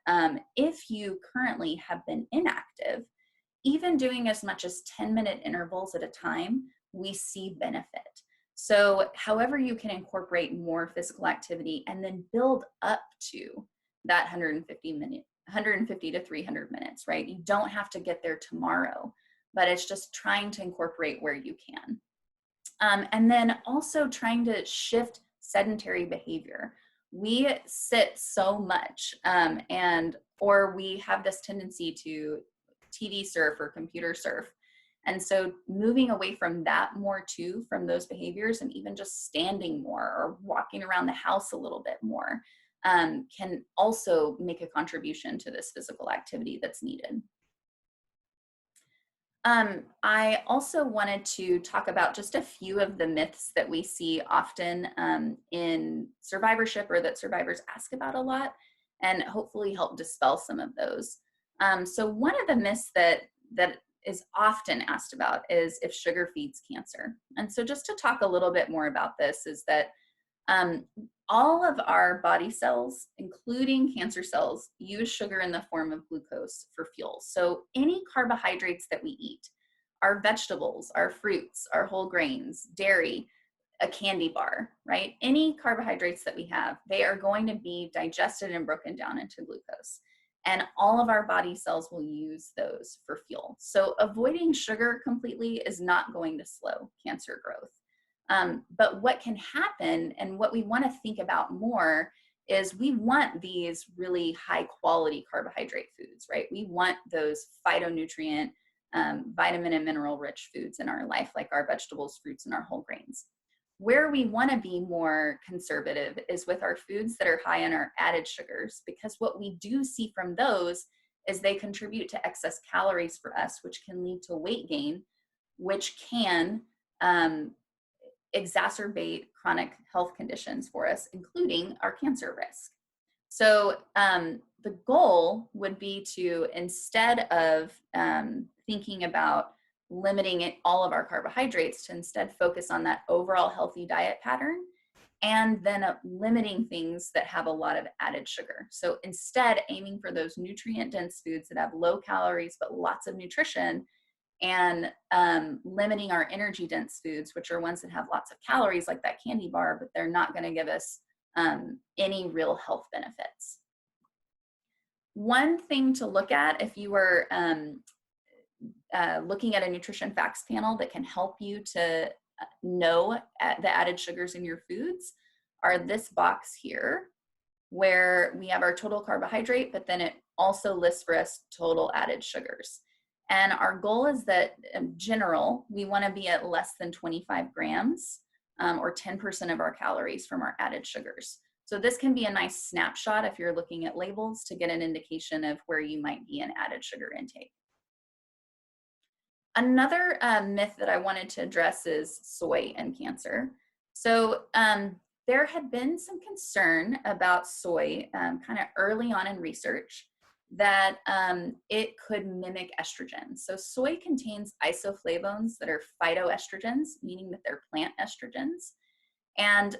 If you currently have been inactive, even doing as much as 10-minute intervals at a time, we see benefit. So however you can incorporate more physical activity and then build up to that 150 to 300 minutes, right? You don't have to get there tomorrow, but it's just trying to incorporate where you can. And then also trying to shift sedentary behavior. We sit so much or we have this tendency to TV surf or computer surf. And so moving away from that more too, from those behaviors, and even just standing more or walking around the house a little bit more can also make a contribution to this physical activity that's needed. I also wanted to talk about just a few of the myths that we see often in survivorship, or that survivors ask about a lot, and hopefully help dispel some of those. So one of the myths that is often asked about is if sugar feeds cancer. And so just to talk a little bit more about this is that all of our body cells, including cancer cells, use sugar in the form of glucose for fuel. So any carbohydrates that we eat, our vegetables, our fruits, our whole grains, dairy, a candy bar, right? Any carbohydrates that we have, they are going to be digested and broken down into glucose. And all of our body cells will use those for fuel. So avoiding sugar completely is not going to slow cancer growth. But what can happen, and what we want to think about more, is we want these really high quality carbohydrate foods, right? We want those phytonutrient, vitamin and mineral rich foods in our life, like our vegetables, fruits, and our whole grains. Where we want to be more conservative is with our foods that are high in our added sugars, because what we do see from those is they contribute to excess calories for us, which can lead to weight gain, which can exacerbate chronic health conditions for us, including our cancer risk. So the goal would be to, instead of thinking about limiting all of our carbohydrates, to instead focus on that overall healthy diet pattern, and then limiting things that have a lot of added sugar. So instead, aiming for those nutrient-dense foods that have low calories but lots of nutrition, and limiting our energy-dense foods, which are ones that have lots of calories, like that candy bar, but they're not going to give us any real health benefits. One thing to look at if you were looking at a nutrition facts panel that can help you to know the added sugars in your foods are this box here, where we have our total carbohydrate, but then it also lists for us total added sugars. And our goal is that in general, we want to be at less than 25 grams or 10% of our calories from our added sugars. So this can be a nice snapshot if you're looking at labels to get an indication of where you might be in added sugar intake. Another myth that I wanted to address is soy and cancer. So there had been some concern about soy kind of early on in research that it could mimic estrogen. So soy contains isoflavones that are phytoestrogens, meaning that they're plant estrogens. And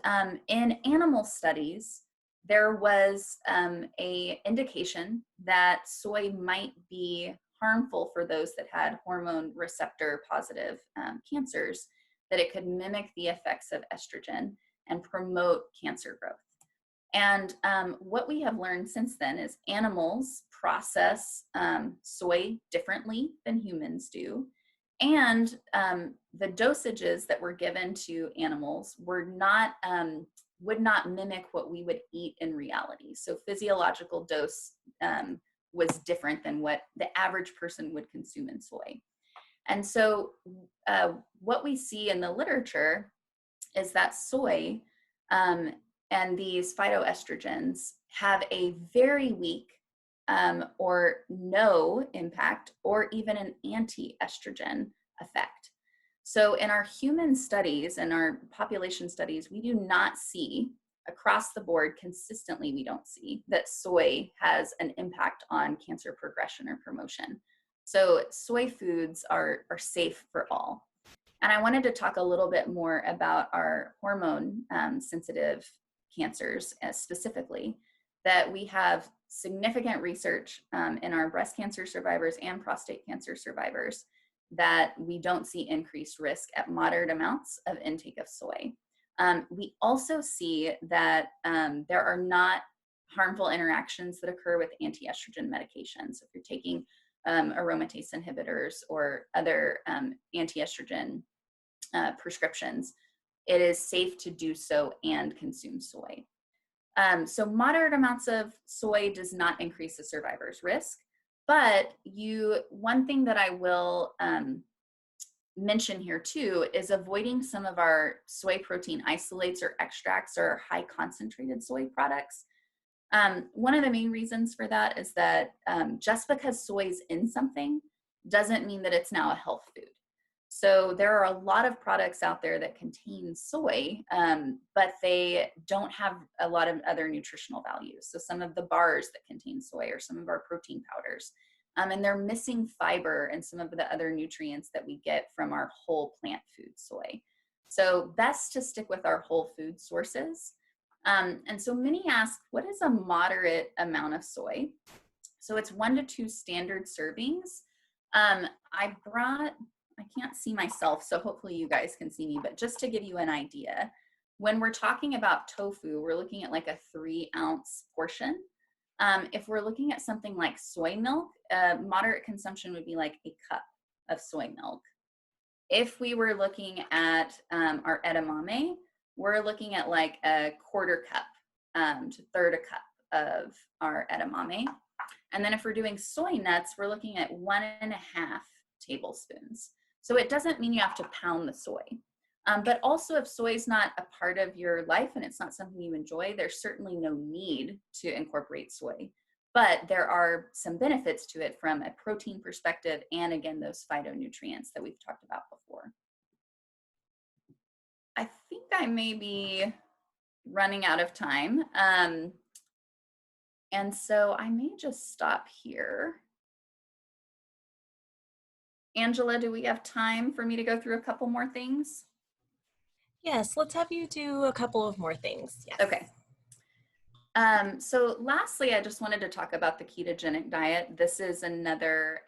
in animal studies, there was a indication that soy might be harmful for those that had hormone receptor positive cancers, that it could mimic the effects of estrogen and promote cancer growth. And what we have learned since then is animals process soy differently than humans do. And the dosages that were given to animals were not, would not mimic what we would eat in reality. So physiological dose was different than what the average person would consume in soy. And so what we see in the literature is that soy and these phytoestrogens have a very weak or no impact or even an anti-estrogen effect. So in our human studies and our population studies, we do not see across the board consistently, we don't see that soy has an impact on cancer progression or promotion. So soy foods are safe for all. And I wanted to talk a little bit more about our hormone sensitive cancers specifically, that we have significant research in our breast cancer survivors and prostate cancer survivors that we don't see increased risk at moderate amounts of intake of soy. We also see that there are not harmful interactions that occur with anti-estrogen medications. If you're taking aromatase inhibitors or other anti-estrogen prescriptions, it is safe to do so and consume soy. So moderate amounts of soy does not increase the survivor's risk, but one thing that I will mention here too is avoiding some of our soy protein isolates or extracts or high concentrated soy products. One of the main reasons for that is that just because soy is in something doesn't mean that it's now a health food. So there are a lot of products out there that contain soy, but they don't have a lot of other nutritional values. So some of the bars that contain soy or some of our protein powders, and they're missing fiber and some of the other nutrients that we get from our whole plant food soy. So best to stick with our whole food sources. And so many ask, what is a moderate amount of soy? So it's 1 to 2 standard servings. I can't see myself, so hopefully you guys can see me, but just to give you an idea, when we're talking about tofu, we're looking at like a 3-ounce portion. If we're looking at something like soy milk, moderate consumption would be like a cup of soy milk. If we were looking at our edamame, we're looking at like a 1/4 cup to 1/3 a cup of our edamame. And then if we're doing soy nuts, we're looking at 1.5 tablespoons. So it doesn't mean you have to pound the soy. But also if soy is not a part of your life and it's not something you enjoy, there's certainly no need to incorporate soy. But there are some benefits to it from a protein perspective and again, those phytonutrients that we've talked about before. I think I may be running out of time. And so I may just stop here. Angela, do we have time for me to go through a couple more things? Yes, let's have you do a couple of more things. Yes. Okay. So lastly, I just wanted to talk about the ketogenic diet. This is another,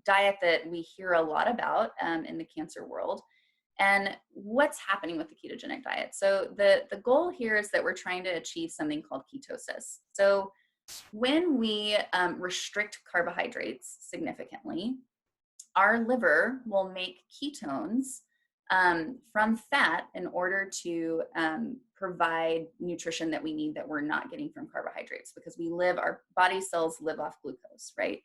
diet that we hear a lot about in the cancer world. And what's happening with the ketogenic diet? So the goal here is that we're trying to achieve something called ketosis. So when we restrict carbohydrates significantly, our liver will make ketones from fat in order to provide nutrition that we need that we're not getting from carbohydrates, because our body cells live off glucose, right?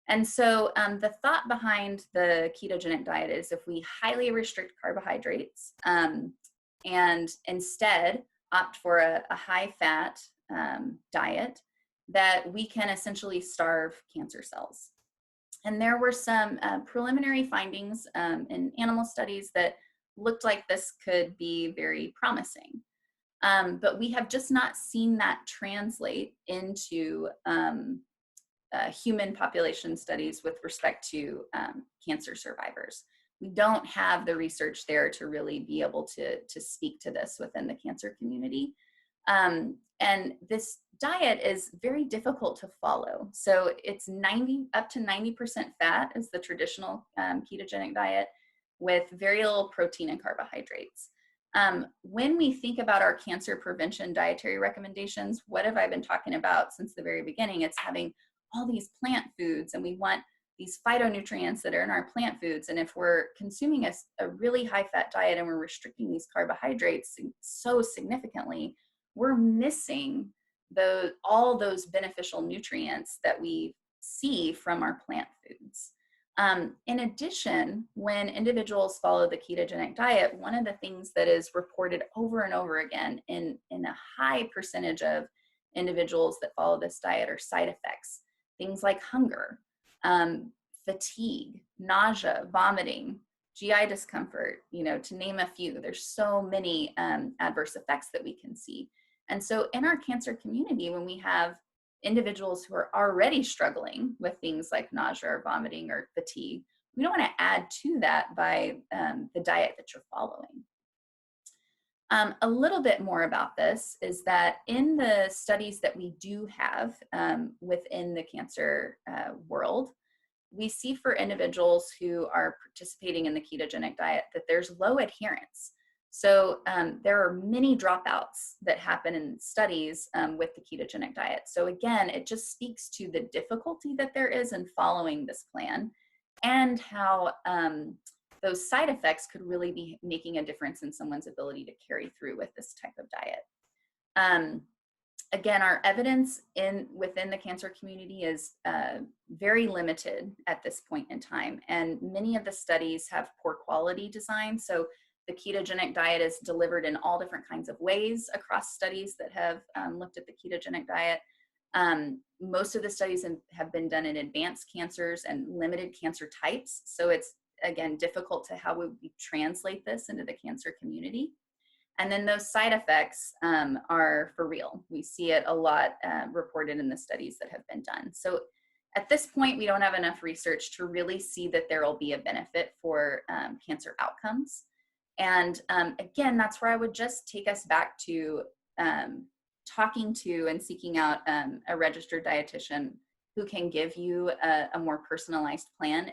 And so the thought behind the ketogenic diet is if we highly restrict carbohydrates and instead opt for a high fat diet, that we can essentially starve cancer cells. And there were some preliminary findings in animal studies that looked like this could be very promising. But we have just not seen that translate into human population studies with respect to cancer survivors. We don't have the research there to really be able to speak to this within the cancer community. And this diet is very difficult to follow. So it's up to 90% fat is the traditional ketogenic diet, with very little protein and carbohydrates. When we think about our cancer prevention dietary recommendations, what have I been talking about since the very beginning? It's having all these plant foods, and we want these phytonutrients that are in our plant foods. And if we're consuming a really high fat diet and we're restricting these carbohydrates so significantly, we're missing all those beneficial nutrients that we see from our plant foods. In addition, when individuals follow the ketogenic diet, one of the things that is reported over and over again in a high percentage of individuals that follow this diet are side effects. Things like hunger, fatigue, nausea, vomiting, GI discomfort, to name a few. There's so many adverse effects that we can see. And so in our cancer community, when we have individuals who are already struggling with things like nausea or vomiting or fatigue, we don't want to add to that by the diet that you're following. A little bit more about this is that in the studies that we do have within the cancer world, we see for individuals who are participating in the ketogenic diet that there's low adherence. So there are many dropouts that happen in studies with the ketogenic diet. So again, it just speaks to the difficulty that there is in following this plan, and how those side effects could really be making a difference in someone's ability to carry through with this type of diet. Again, our evidence within the cancer community is very limited at this point in time, and many of the studies have poor quality design. So the ketogenic diet is delivered in all different kinds of ways across studies that have looked at the ketogenic diet. Most of the studies have been done in advanced cancers and limited cancer types. So it's, again, difficult to how would we translate this into the cancer community. And then those side effects are for real. We see it a lot reported in the studies that have been done. So at this point, we don't have enough research to really see that there will be a benefit for cancer outcomes. And again, that's where I would just take us back to talking to and seeking out a registered dietitian who can give you a more personalized plan.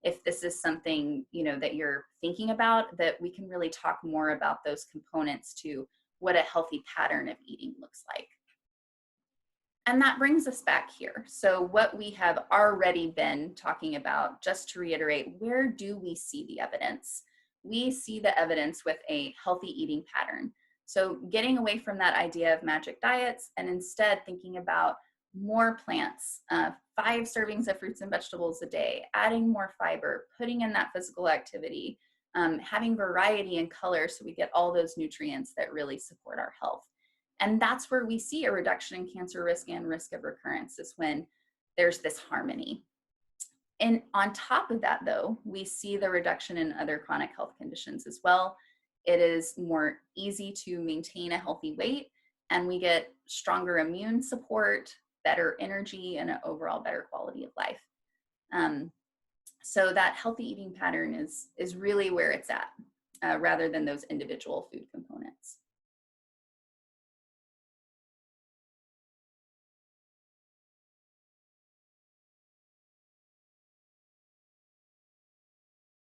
If this is something that you're thinking about, that we can really talk more about those components to what a healthy pattern of eating looks like. And that brings us back here. So what we have already been talking about, just to reiterate, where do we see the evidence? We see the evidence with a healthy eating pattern. So getting away from that idea of magic diets and instead thinking about more plants, 5 servings of fruits and vegetables a day, adding more fiber, putting in that physical activity, having variety and color so we get all those nutrients that really support our health. And that's where we see a reduction in cancer risk and risk of recurrence, is when there's this harmony. And on top of that, though, we see the reduction in other chronic health conditions as well. It is more easy to maintain a healthy weight, and we get stronger immune support, better energy, and an overall better quality of life. So that healthy eating pattern is really where it's at, rather than those individual food components.